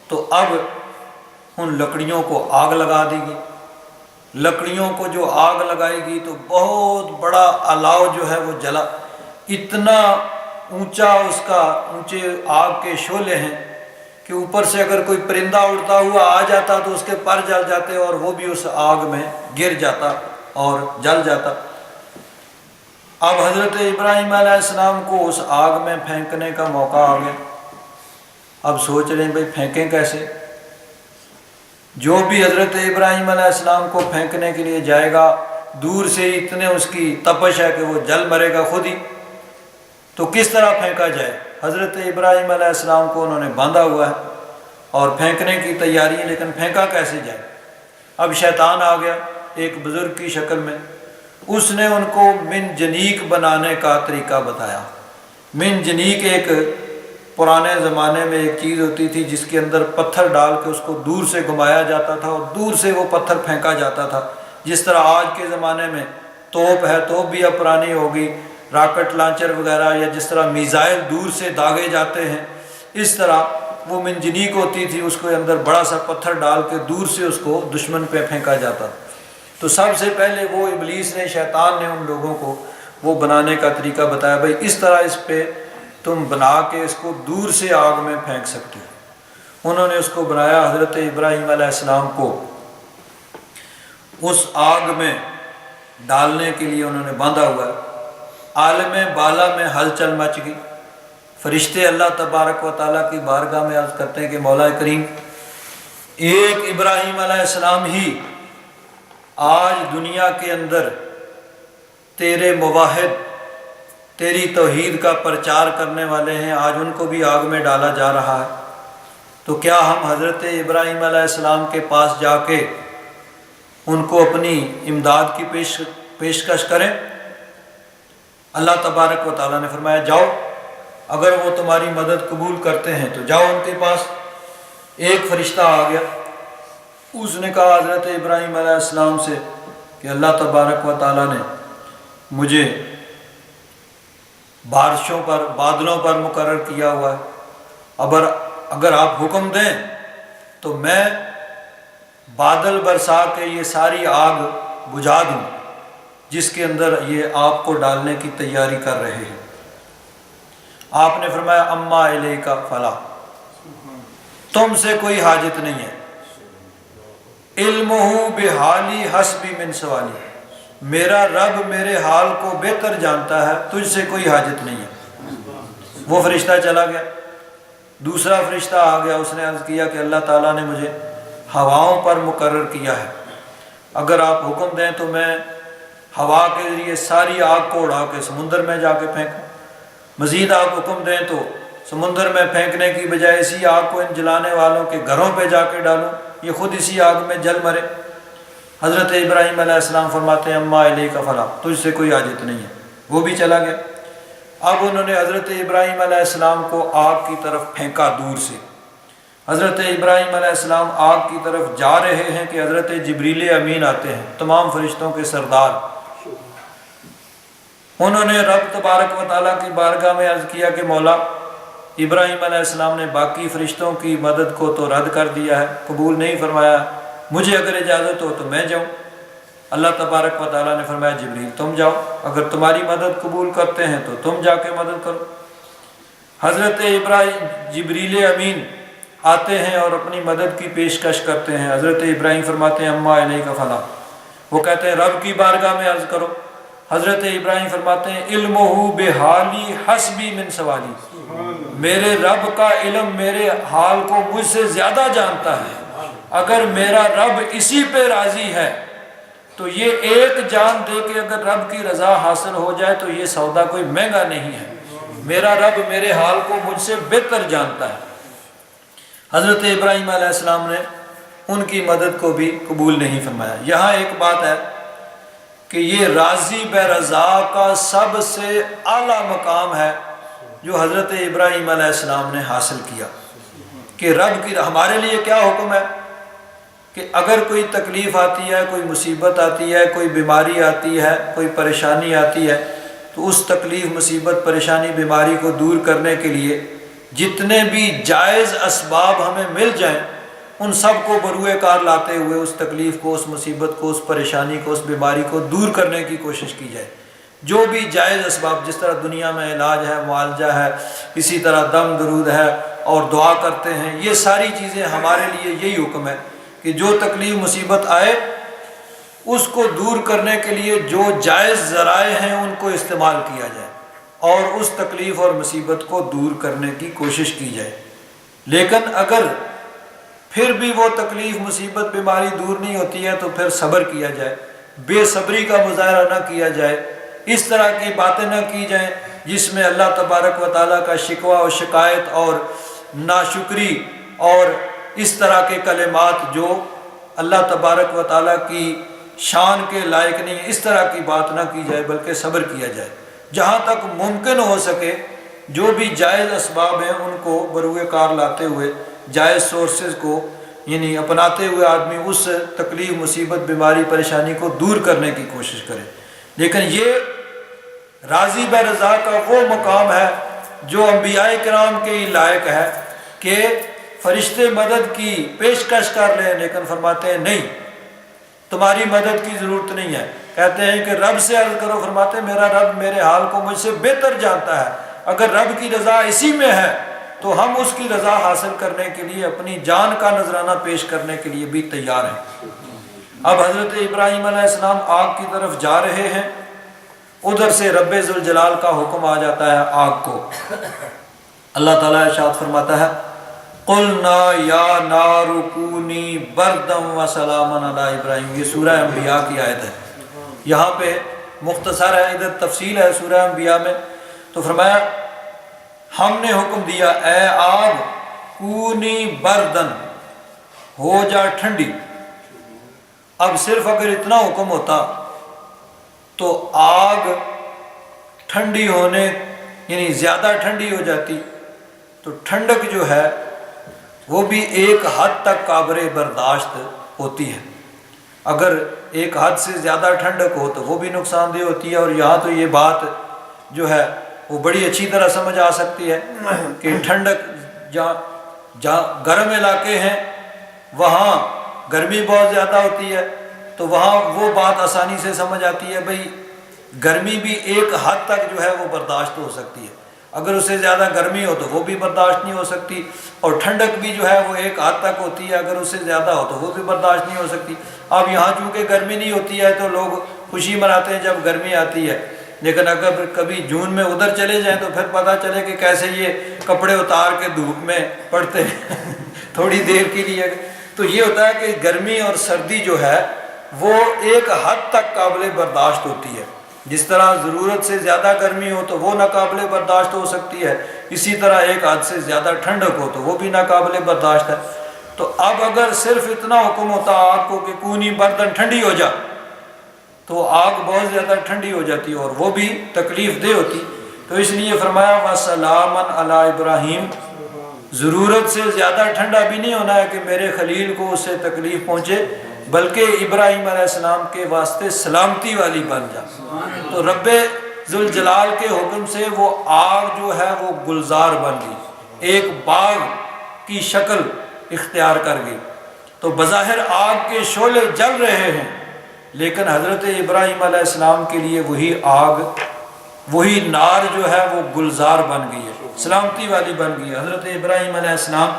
تو اب ان لکڑیوں کو آگ لگا دی گئی۔ لکڑیوں کو جو آگ لگائی گئی تو بہت بڑا الاؤ جو ہے وہ جلا، اتنا اونچا اس کا اونچے آگ کے شعلے ہیں کہ اوپر سے اگر کوئی پرندہ اڑتا ہوا آ جاتا تو اس کے پر جل جاتے اور وہ بھی اس آگ میں گر جاتا اور جل جاتا۔ اب حضرت ابراہیم علیہ السلام کو اس آگ میں پھینکنے کا موقع آ گیا۔ اب سوچ رہے ہیں بھائی پھینکیں کیسے؟ جو بھی حضرت ابراہیم علیہ السلام کو پھینکنے کے لیے جائے گا دور سے اتنے اس کی تپش ہے کہ وہ جل مرے گا خود ہی، تو کس طرح پھینکا جائے؟ حضرت ابراہیم علیہ السلام کو انہوں نے باندھا ہوا ہے اور پھینکنے کی تیاری ہے، لیکن پھینکا کیسے جائے؟ اب شیطان آ گیا ایک بزرگ کی شکل میں، اس نے ان کو من جنیک بنانے کا طریقہ بتایا۔ من جنیک ایک پرانے زمانے میں ایک چیز ہوتی تھی جس کے اندر پتھر ڈال کے اس کو دور سے گھمایا جاتا تھا اور دور سے وہ پتھر پھینکا جاتا تھا، جس طرح آج کے زمانے میں توپ ہے، توپ بھی اب پرانی ہوگی، راکٹ لانچر وغیرہ، یا جس طرح میزائل دور سے داغے جاتے ہیں، اس طرح وہ منجنیک ہوتی تھی، اس کے اندر بڑا سا پتھر ڈال کے دور سے اس کو دشمن پہ پھینکا جاتا۔ تو سب سے پہلے وہ ابلیس نے، شیطان نے ان لوگوں کو وہ بنانے کا طریقہ بتایا، بھائی اس طرح اس پہ تم بنا کے اس کو دور سے آگ میں پھینک سکتے ہو۔ انہوں نے اس کو بنایا، حضرت ابراہیم علیہ السلام کو اس آگ میں ڈالنے کے لیے انہوں نے باندھا ہوا ہے۔ عالم بالا میں ہلچل مچ گئی۔ فرشتے اللہ تبارک و تعالیٰ کی بارگاہ میں عرض کرتے ہیں کہ مولا کریم، ایک ابراہیم علیہ السلام ہی آج دنیا کے اندر تیرے موحد، تیری توحید کا پرچار کرنے والے ہیں، آج ان کو بھی آگ میں ڈالا جا رہا ہے، تو کیا ہم حضرت ابراہیم علیہ السلام کے پاس جا کے ان کو اپنی امداد کی پیشکش کریں؟ اللہ تبارک و تعالیٰ نے فرمایا جاؤ، اگر وہ تمہاری مدد قبول کرتے ہیں تو جاؤ ان کے پاس۔ ایک فرشتہ آ گیا، اس نے کہا حضرت ابراہیم علیہ السلام سے کہ اللہ تبارک و تعالیٰ نے مجھے بارشوں پر، بادلوں پر مقرر کیا ہوا ہے، اگر آپ حکم دیں تو میں بادل برسا کے یہ ساری آگ بجھا دوں جس کے اندر یہ آپ کو ڈالنے کی تیاری کر رہے ہیں۔ آپ نے فرمایا اما الیک فلا، تم سے کوئی حاجت نہیں ہے، علمہ بحالی حسبی من سوالی، میرا رب میرے حال کو بہتر جانتا ہے، تجھ سے کوئی حاجت نہیں ہے۔ وہ فرشتہ چلا گیا۔ دوسرا فرشتہ آ گیا، اس نے عرض کیا کہ اللہ تعالیٰ نے مجھے ہواؤں پر مقرر کیا ہے، اگر آپ حکم دیں تو میں ہوا کے ذریعے ساری آگ کو اڑا کے سمندر میں جا کے پھینکوں، مزید آپ حکم دیں تو سمندر میں پھینکنے کی بجائے اسی آگ کو ان جلانے والوں کے گھروں پہ جا کے ڈالوں، یہ خود اسی آگ میں جل مرے۔ حضرت ابراہیم علیہ السلام فرماتے ہیں اما الیک فلا، تجھ سے کوئی حاجت نہیں ہے۔ وہ بھی چلا گیا۔ اب انہوں نے حضرت ابراہیم علیہ السلام کو آگ کی طرف پھینکا دور سے۔ حضرت ابراہیم علیہ السلام آگ کی طرف جا رہے ہیں کہ حضرت جبریل امین آتے ہیں، تمام فرشتوں کے سردار۔ انہوں نے رب تبارک و تعالیٰ کی بارگاہ میں عرض کیا کہ مولا، ابراہیم علیہ السلام نے باقی فرشتوں کی مدد کو تو رد کر دیا ہے، قبول نہیں فرمایا، مجھے اگر اجازت ہو تو میں جاؤں۔ اللہ تبارک و تعالیٰ نے فرمایا جبریل تم جاؤ، اگر تمہاری مدد قبول کرتے ہیں تو تم جا کے مدد کرو۔ حضرت جبریل امین آتے ہیں اور اپنی مدد کی پیشکش کرتے ہیں۔ حضرت ابراہیم فرماتے ہیں اما الیک فلا، وہ کہتے ہیں رب کی بارگاہ میں عرض کرو۔ حضرت ابراہیم فرماتے ہیں علمہ بحالی حسبی من سوالی، میرے رب کا علم میرے حال کو مجھ سے زیادہ جانتا ہے، اگر میرا رب اسی پہ راضی ہے تو یہ ایک جان دے کے اگر رب کی رضا حاصل ہو جائے تو یہ سودا کوئی مہنگا نہیں ہے، میرا رب میرے حال کو مجھ سے بہتر جانتا ہے۔ حضرت ابراہیم علیہ السلام نے ان کی مدد کو بھی قبول نہیں فرمایا۔ یہاں ایک بات ہے کہ یہ راضی بے رضا کا سب سے اعلیٰ مقام ہے جو حضرت ابراہیم علیہ السلام نے حاصل کیا، کہ رب کی ہمارے لیے کیا حکم ہے کہ اگر کوئی تکلیف آتی ہے، کوئی مصیبت آتی ہے، کوئی بیماری آتی ہے، کوئی پریشانی آتی ہے، تو اس تکلیف، مصیبت، پریشانی، بیماری کو دور کرنے کے لیے جتنے بھی جائز اسباب ہمیں مل جائیں ان سب کو بروئے کار لاتے ہوئے اس تکلیف کو، اس مصیبت کو، اس پریشانی کو، اس بیماری کو دور کرنے کی کوشش کی جائے۔ جو بھی جائز اسباب، جس طرح دنیا میں علاج ہے، معالجہ ہے، اسی طرح دم درود ہے اور دعا کرتے ہیں، یہ ساری چیزیں ہمارے لیے یہی حکم ہے کہ جو تکلیف مصیبت آئے اس کو دور کرنے کے لیے جو جائز ذرائع ہیں ان کو استعمال کیا جائے اور اس تکلیف اور مصیبت کو دور کرنے کی کوشش کی جائے۔ لیکن اگر پھر بھی وہ تکلیف، مصیبت، بیماری دور نہیں ہوتی ہے تو پھر صبر کیا جائے، بے صبری کا مظاہرہ نہ کیا جائے، اس طرح کی باتیں نہ کی جائیں جس میں اللہ تبارک و تعالیٰ کا شکوہ و شکایت اور ناشکری اور اس طرح کے کلمات جو اللہ تبارک و تعالیٰ کی شان کے لائق نہیں، اس طرح کی بات نہ کی جائے بلکہ صبر کیا جائے۔ جہاں تک ممکن ہو سکے جو بھی جائز اسباب ہیں ان کو بروئے کار لاتے ہوئے، جائز سورسز کو یعنی اپناتے ہوئے آدمی اس تکلیف، مصیبت، بیماری، پریشانی کو دور کرنے کی کوشش کرے۔ لیکن یہ راضی بے رضا کا وہ مقام ہے جو انبیاء کرام کے ہی لائق ہے کہ فرشتے مدد کی پیشکش کر لیں لیکن فرماتے ہیں نہیں، تمہاری مدد کی ضرورت نہیں ہے۔ کہتے ہیں کہ رب سے عرض کرو، فرماتے ہیں میرا رب میرے حال کو مجھ سے بہتر جانتا ہے، اگر رب کی رضا اسی میں ہے تو ہم اس کی رضا حاصل کرنے کے لیے اپنی جان کا نذرانہ پیش کرنے کے لیے بھی تیار ہیں۔ اب حضرت ابراہیم علیہ السلام آگ کی طرف جا رہے ہیں، ادھر سے رب ذوالجلال کا حکم آ جاتا ہے آگ کو۔ اللہ تعالیٰ ارشاد فرماتا ہے قلنا یا نار کونی بردا وسلاما علی ابراہیم، یہ سورہ انبیاء کی آیت ہے۔ یہاں پہ مختصر ہے، ادھر تفصیل ہے سورہ انبیاء میں۔ تو فرمایا ہم نے حکم دیا اے آگ کونی بردن، ہو جا ٹھنڈی۔ اب صرف اگر اتنا حکم ہوتا تو آگ ٹھنڈی ہونے یعنی زیادہ ٹھنڈی ہو جاتی، تو ٹھنڈک جو ہے وہ بھی ایک حد تک قابل برداشت ہوتی ہے۔ اگر ایک حد سے زیادہ ٹھنڈک ہو تو وہ بھی نقصان دہ ہوتی ہے۔ اور یہاں تو یہ بات جو ہے وہ بڑی اچھی طرح سمجھ آ سکتی ہے کہ ٹھنڈک جہاں گرم علاقے ہیں وہاں گرمی بہت زیادہ ہوتی ہے، تو وہاں وہ بات آسانی سے سمجھ آتی ہے، بھئی گرمی بھی ایک حد تک جو ہے وہ برداشت ہو سکتی ہے، اگر اس سے زیادہ گرمی ہو تو وہ بھی برداشت نہیں ہو سکتی، اور ٹھنڈک بھی جو ہے وہ ایک حد تک ہوتی ہے، اگر اس سے زیادہ ہو تو وہ بھی برداشت نہیں ہو سکتی۔ اب یہاں چونکہ گرمی نہیں ہوتی ہے تو لوگ خوشی مناتے ہیں جب گرمی آتی ہے، لیکن اگر کبھی جون میں ادھر چلے جائیں تو پھر پتہ چلے کہ کیسے یہ کپڑے اتار کے دھوپ میں پڑتے ہیں تھوڑی دیر کے لیے۔ تو یہ ہوتا ہے کہ گرمی اور سردی جو ہے وہ ایک حد تک قابل برداشت ہوتی ہے۔ جس طرح ضرورت سے زیادہ گرمی ہو تو وہ ناقابل برداشت ہو سکتی ہے، اسی طرح ایک حد سے زیادہ ٹھنڈک ہو تو وہ بھی ناقابل برداشت ہے۔ تو اب اگر صرف اتنا حکم ہوتا آگ کو کہ کونی بردن، ٹھنڈی ہو جا، تو آگ بہت زیادہ ٹھنڈی ہو جاتی اور وہ بھی تکلیف دہ ہوتی۔ تو اس لیے فرمایا وَسَلَامًا عَلَىٰ ابراہیم، ضرورت سے زیادہ ٹھنڈا بھی نہیں ہونا ہے کہ میرے خلیل کو اس سے تکلیف پہنچے، بلکہ ابراہیم علیہ السلام کے واسطے سلامتی والی بن جا۔ تو رب ذوالجلال کے حکم سے وہ آگ جو ہے وہ گلزار بن گئی، ایک باغ کی شکل اختیار کر گئی۔ تو بظاہر آگ کے شعلے جل رہے ہیں، لیکن حضرت ابراہیم علیہ السلام کے لیے وہی آگ، وہی نار جو ہے وہ گلزار بن گئی ہے، سلامتی والی بن گئی ہے۔ حضرت ابراہیم علیہ السلام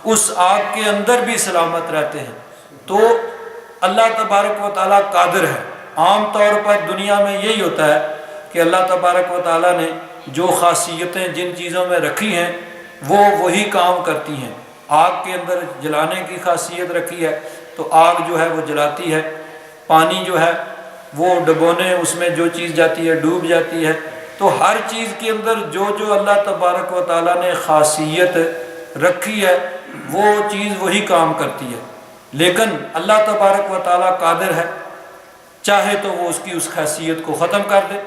اس آگ کے اندر بھی سلامت رہتے ہیں۔ تو اللہ تبارک و تعالیٰ قادر ہے۔ عام طور پر دنیا میں یہی ہوتا ہے کہ اللہ تبارک و تعالیٰ نے جو خاصیتیں جن چیزوں میں رکھی ہیں وہ وہی کام کرتی ہیں۔ آگ کے اندر جلانے کی خاصیت رکھی ہے تو آگ جو ہے وہ جلاتی ہے، پانی جو ہے وہ ڈبونے اس میں جو چیز جاتی ہے ڈوب جاتی ہے۔ تو ہر چیز کے اندر جو جو اللہ تبارک و تعالیٰ نے خاصیت رکھی ہے وہ چیز وہی کام کرتی ہے، لیکن اللہ تبارک و تعالیٰ قادر ہے، چاہے تو وہ اس کی اس خاصیت کو ختم کر دے۔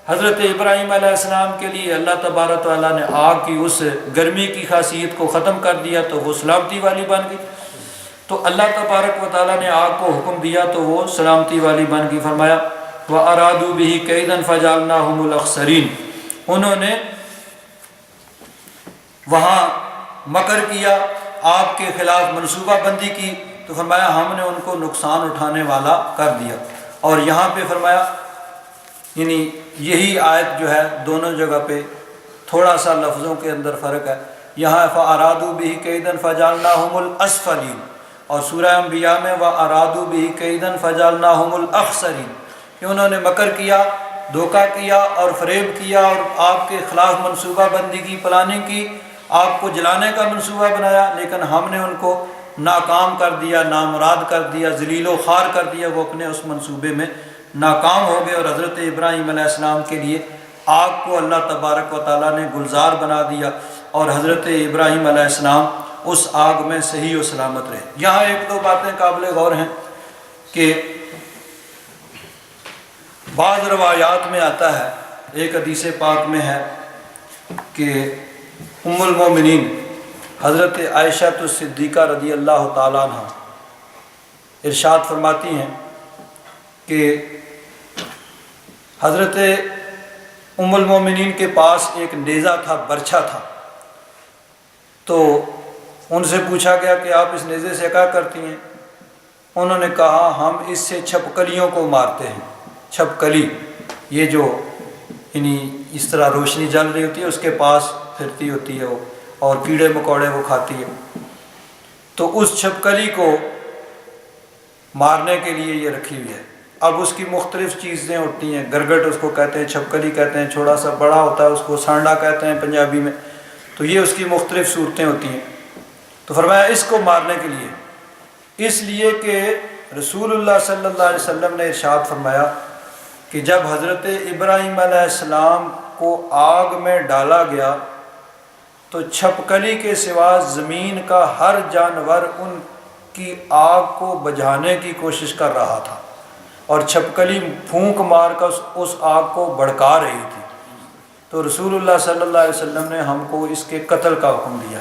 حضرت ابراہیم علیہ السلام کے لیے اللہ تبارک و تعالیٰ نے آگ کی اس گرمی کی خاصیت کو ختم کر دیا تو وہ سلامتی والی بن گئی۔ تو اللہ تبارک و تعالیٰ نے آگ کو حکم دیا تو وہ سلامتی والی بن گئی۔ فرمایا وَأَرَادُوا بِهِ كَيْدًا فَجَعَلْنَاهُمُ الْأَخْسَرِينَ، انہوں نے وہاں مکر کیا، آپ کے خلاف منصوبہ بندی کی، تو فرمایا ہم نے ان کو نقصان اٹھانے والا کر دیا۔ اور یہاں پہ فرمایا یعنی یہی آیت جو ہے دونوں جگہ پہ تھوڑا سا لفظوں کے اندر فرق ہے۔ یہاں فَأَرَادُوا بِهِ كَيْدًا فَجَعَلْنَاهُمُ الْأَسْفَلِينَ، اور سورہ انبیاء میں وَأَرَادُوا بِهِ كَيْدًا فَجَعَلْنَاهُمُ الْأَخْسَرِينَ، کہ انہوں نے مکر کیا، دھوکہ کیا اور فریب کیا اور آپ کے خلاف منصوبہ بندی کی، پلاننگ کی، آپ کو جلانے کا منصوبہ بنایا، لیکن ہم نے ان کو ناکام کر دیا، نامراد کر دیا، ذلیل و خوار کر دیا، وہ اپنے اس منصوبے میں ناکام ہو گئے۔ اور حضرت ابراہیم علیہ السلام کے لیے آگ کو اللہ تبارک و تعالیٰ نے گلزار بنا دیا، اور حضرت ابراہیم علیہ السلام اس آگ میں صحیح و سلامت رہے۔ یہاں ایک دو باتیں قابل غور ہیں کہ بعض روایات میں آتا ہے، ایک حدیث پاک میں ہے کہ ام المومنین حضرت عائشہ صدیقہ رضی اللہ تعالیٰ عنہ ارشاد فرماتی ہیں کہ حضرت ام المومنین کے پاس ایک نیزہ تھا، برچھا تھا، تو ان سے پوچھا گیا کہ آپ اس نیزے سے کیا کرتی ہیں؟ انہوں نے کہا ہم اس سے چھپکلیوں کو مارتے ہیں۔ چھپکلی یہ جو یعنی اس طرح روشنی جل رہی ہوتی ہے اس کے پاس پھرتی ہوتی ہے وہ، اور کیڑے مکوڑے وہ کھاتی ہے، تو اس چھپکلی کو مارنے کے لیے یہ رکھی ہوئی ہے۔ اب اس کی مختلف چیزیں ہوتی ہیں، گرگٹ اس کو کہتے ہیں، چھپکلی کہتے ہیں، چھوٹا سا بڑا ہوتا ہے اس کو سانڈا کہتے ہیں پنجابی میں، تو یہ اس کی مختلف صورتیں ہوتی ہیں۔ تو فرمایا اس کو مارنے کے لیے، اس لیے کہ رسول اللہ صلی اللہ علیہ وسلم نے ارشاد فرمایا کہ جب حضرت ابراہیم علیہ السلام کو آگ میں ڈالا گیا تو چھپکلی کے سوا زمین کا ہر جانور ان کی آگ کو بجھانے کی کوشش کر رہا تھا، اور چھپکلی پھونک مار کر اس آگ کو بھڑکا رہی تھی۔ تو رسول اللہ صلی اللہ علیہ وسلم نے ہم کو اس کے قتل کا حکم دیا۔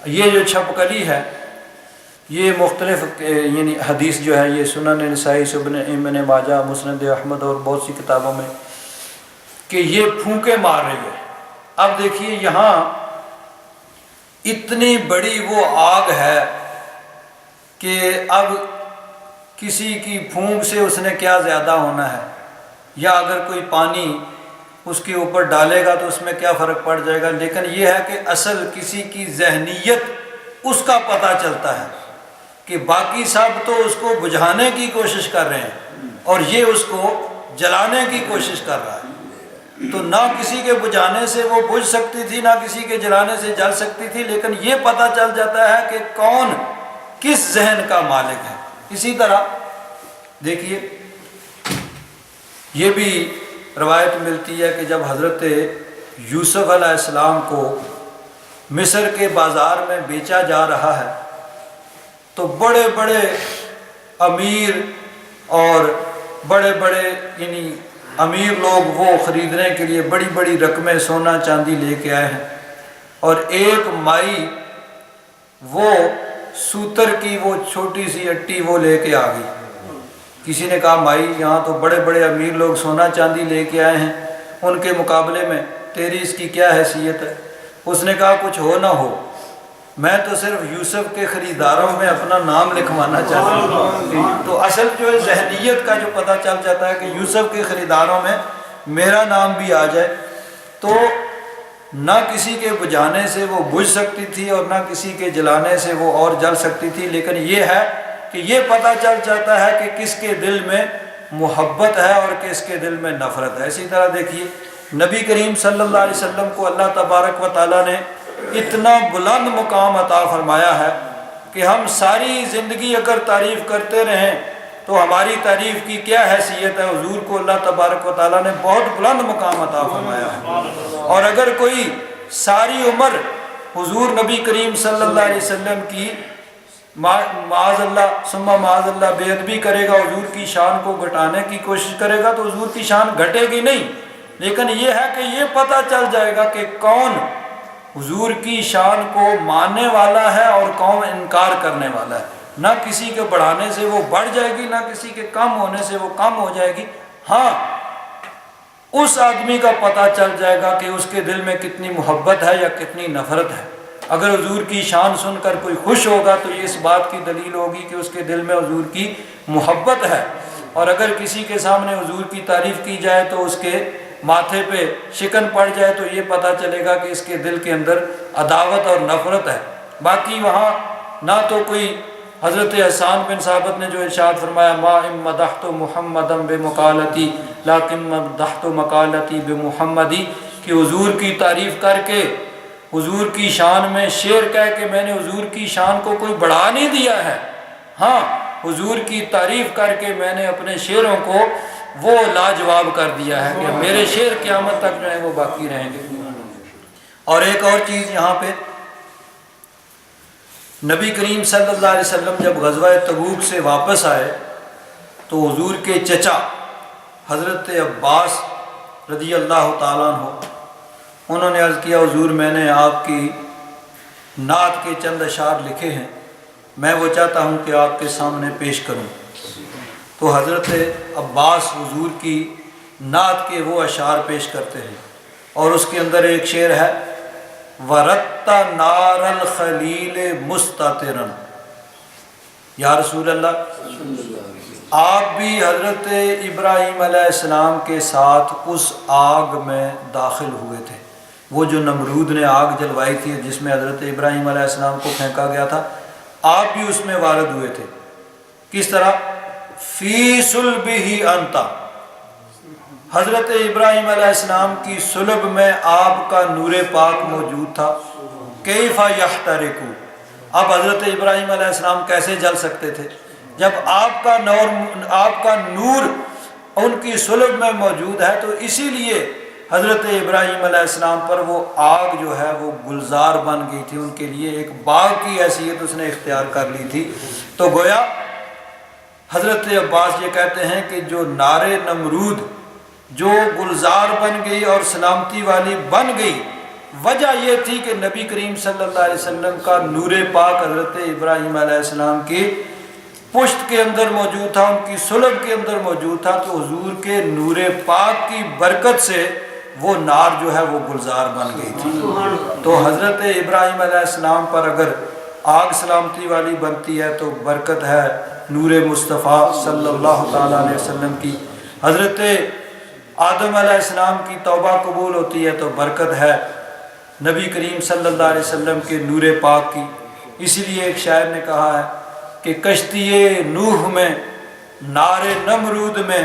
یہ جو چھپکلی ہے یہ مختلف یعنی حدیث جو ہے یہ سنن نسائی، ابن ماجہ، مسند احمد اور بہت سی کتابوں میں کہ یہ پھونکے مار رہی ہے۔ اب دیکھیے یہاں اتنی بڑی وہ آگ ہے کہ اب کسی کی پھونک سے اس نے کیا زیادہ ہونا ہے، یا اگر کوئی پانی اس کے اوپر ڈالے گا تو اس میں کیا فرق پڑ جائے گا، لیکن یہ ہے کہ اصل کسی کی ذہنیت اس کا پتہ چلتا ہے کہ باقی سب تو اس کو بجھانے کی کوشش کر رہے ہیں اور یہ اس کو جلانے کی کوشش کر رہا ہے۔ تو نہ کسی کے بجھانے سے وہ بجھ سکتی تھی، نہ کسی کے جلانے سے جل سکتی تھی، لیکن یہ پتہ چل جاتا ہے کہ کون کس ذہن کا مالک ہے۔ اسی طرح دیکھیے یہ بھی روایت ملتی ہے کہ جب حضرت یوسف علیہ السلام کو مصر کے بازار میں بیچا جا رہا ہے تو بڑے بڑے امیر اور بڑے بڑے یعنی امیر لوگ وہ خریدنے کے لیے بڑی بڑی رقمیں سونا چاندی لے کے آئے ہیں، اور ایک مائی وہ سوتر کی وہ چھوٹی سی اٹی وہ لے کے آ گئی۔ کسی نے کہا مائی یہاں تو بڑے بڑے امیر لوگ سونا چاندی لے کے آئے ہیں، ان کے مقابلے میں تیری اس کی کیا حیثیت ہے؟ اس نے کہا کچھ ہو نہ ہو، میں تو صرف یوسف کے خریداروں میں اپنا نام لکھوانا چاہتا ہوں۔ تو اصل جو ہے ذہنیت کا جو پتہ چل جاتا ہے کہ یوسف کے خریداروں میں میرا نام بھی آ جائے، تو نہ کسی کے بجھانے سے وہ بجھ سکتی تھی اور نہ کسی کے جلانے سے وہ اور جل سکتی تھی، لیکن یہ ہے کہ یہ پتہ چل جاتا ہے کہ کس کے دل میں محبت ہے اور کس کے دل میں نفرت ہے۔ اسی طرح دیکھیے نبی کریم صلی اللہ علیہ وسلم کو اللہ تبارک و تعالیٰ نے اتنا بلند مقام عطا فرمایا ہے کہ ہم ساری زندگی اگر تعریف کرتے رہیں تو ہماری تعریف کی کیا حیثیت ہے۔ حضور کو اللہ تبارک و تعالیٰ نے بہت بلند مقام عطا فرمایا ہے، اور اگر کوئی ساری عمر حضور نبی کریم صلی اللہ علیہ وسلم کی معاذ اللہ ثم معاذ اللہ بے ادبی کرے گا، حضور کی شان کو گھٹانے کی کوشش کرے گا، تو حضور کی شان گھٹے گی نہیں، لیکن یہ ہے کہ یہ پتہ چل جائے گا کہ کون حضور کی شان کو ماننے والا ہے اور کون انکار کرنے والا ہے۔ نہ کسی کے بڑھانے سے وہ بڑھ جائے گی، نہ کسی کے کم ہونے سے وہ کم ہو جائے گی۔ ہاں اس آدمی کا پتہ چل جائے گا کہ اس کے دل میں کتنی محبت ہے یا کتنی نفرت ہے۔ اگر حضور کی شان سن کر کوئی خوش ہوگا تو یہ اس بات کی دلیل ہوگی کہ اس کے دل میں حضور کی محبت ہے، اور اگر کسی کے سامنے حضور کی تعریف کی جائے تو اس کے ماتھے پہ شکن پڑ جائے تو یہ پتہ چلے گا کہ اس کے دل کے اندر عداوت اور نفرت ہے۔ باقی وہاں نہ تو کوئی حضرت حسان بن ثابت نے جو ارشاد فرمایا ما ام مدحت محمدا بمقالتی لیکن مدحت مقالتی بمحمدی، کہ حضور کی تعریف کر کے حضور کی شان میں شعر کہہ کے میں نے حضور کی شان کو کوئی بڑھا نہیں دیا ہے، ہاں حضور کی تعریف کر کے میں نے اپنے شعروں کو وہ لاجواب کر دیا ہے کہ میرے شعر قیامت تک جو ہے وہ باقی رہیں گے۔ اور ایک اور چیز یہاں پہ، نبی کریم صلی اللہ علیہ وسلم جب غزوہ تبوک سے واپس آئے تو حضور کے چچا حضرت عباس رضی اللہ تعالیٰ عنہ انہوں نے عرض کیا حضور میں نے آپ کی نعت کے چند اشعار لکھے ہیں، میں وہ چاہتا ہوں کہ آپ کے سامنے پیش کروں۔ تو حضرت عباس حضور کی نعت کے وہ اشعار پیش کرتے ہیں، اور اس کے اندر ایک شعر ہے وَرَتَّ نَارَ الْخَلِيلِ مُسْتَطِرًا، یا رسول اللہ آپ بھی حضرت ابراہیم علیہ السلام کے ساتھ اس آگ میں داخل ہوئے تھے، وہ جو نمرود نے آگ جلوائی تھی جس میں حضرت ابراہیم علیہ السلام کو پھینکا گیا تھا، آپ بھی اس میں وارد ہوئے تھے۔ کس طرح؟ فی صلبہ انت، حضرت ابراہیم علیہ السلام کی صلب میں آپ کا نور پاک موجود تھا۔ کیف یحترق، اب حضرت ابراہیم علیہ السلام کیسے جل سکتے تھے جب آپ کا نور ان کی صلب میں موجود ہے؟ تو اسی لیے حضرت ابراہیم علیہ السلام پر وہ آگ جو ہے وہ گلزار بن گئی تھی، ان کے لیے ایک باغ کی حیثیت اس نے اختیار کر لی تھی۔ تو گویا حضرت عباس یہ کہتے ہیں کہ جو نار نمرود جو گلزار بن گئی اور سلامتی والی بن گئی، وجہ یہ تھی کہ نبی کریم صلی اللہ علیہ وسلم کا نور پاک حضرت ابراہیم علیہ السلام کی پشت کے اندر موجود تھا، ان کی صلب کے اندر موجود تھا۔ تو حضور کے نور پاک کی برکت سے وہ نار جو ہے وہ گلزار بن گئی تھی۔ تو حضرت ابراہیم علیہ السلام پر اگر آگ سلامتی والی بنتی ہے تو برکت ہے نور مصطفیٰ صلی اللہ تعالیٰ علیہ وسلم کی۔ حضرت آدم علیہ السلام کی توبہ قبول ہوتی ہے تو برکت ہے نبی کریم صلی اللہ علیہ وسلم کے نور پاک کی۔ اسی لیے ایک شاعر نے کہا ہے کہ کشتی نوح میں، نار نمرود میں،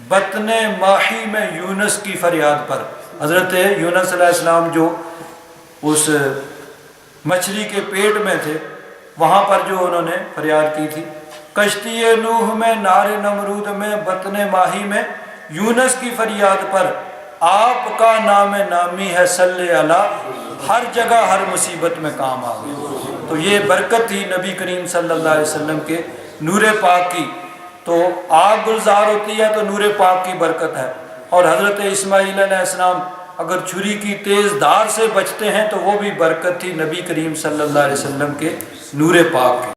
بطن ماہی میں یونس کی فریاد پر، حضرت یونس علیہ السلام جو اس مچھلی کے پیٹ میں تھے وہاں پر جو انہوں نے فریاد کی تھی، کشتی نوح میں، نار نمرود میں، بطن ماہی میں یونس کی فریاد پر، آپ کا نام نامی ہے صلی اللہ، ہر جگہ ہر مصیبت میں کام آ گئے۔ تو یہ برکت تھی نبی کریم صلی اللہ علیہ وسلم کے نور پاک کی۔ تو آگ گلزار ہوتی ہے تو نور پاک کی برکت ہے، اور حضرت اسماعیل علیہ السلام اگر چھری کی تیز دھار سے بچتے ہیں تو وہ بھی برکت تھی نبی کریم صلی اللہ علیہ وسلم کے نور پاک کی۔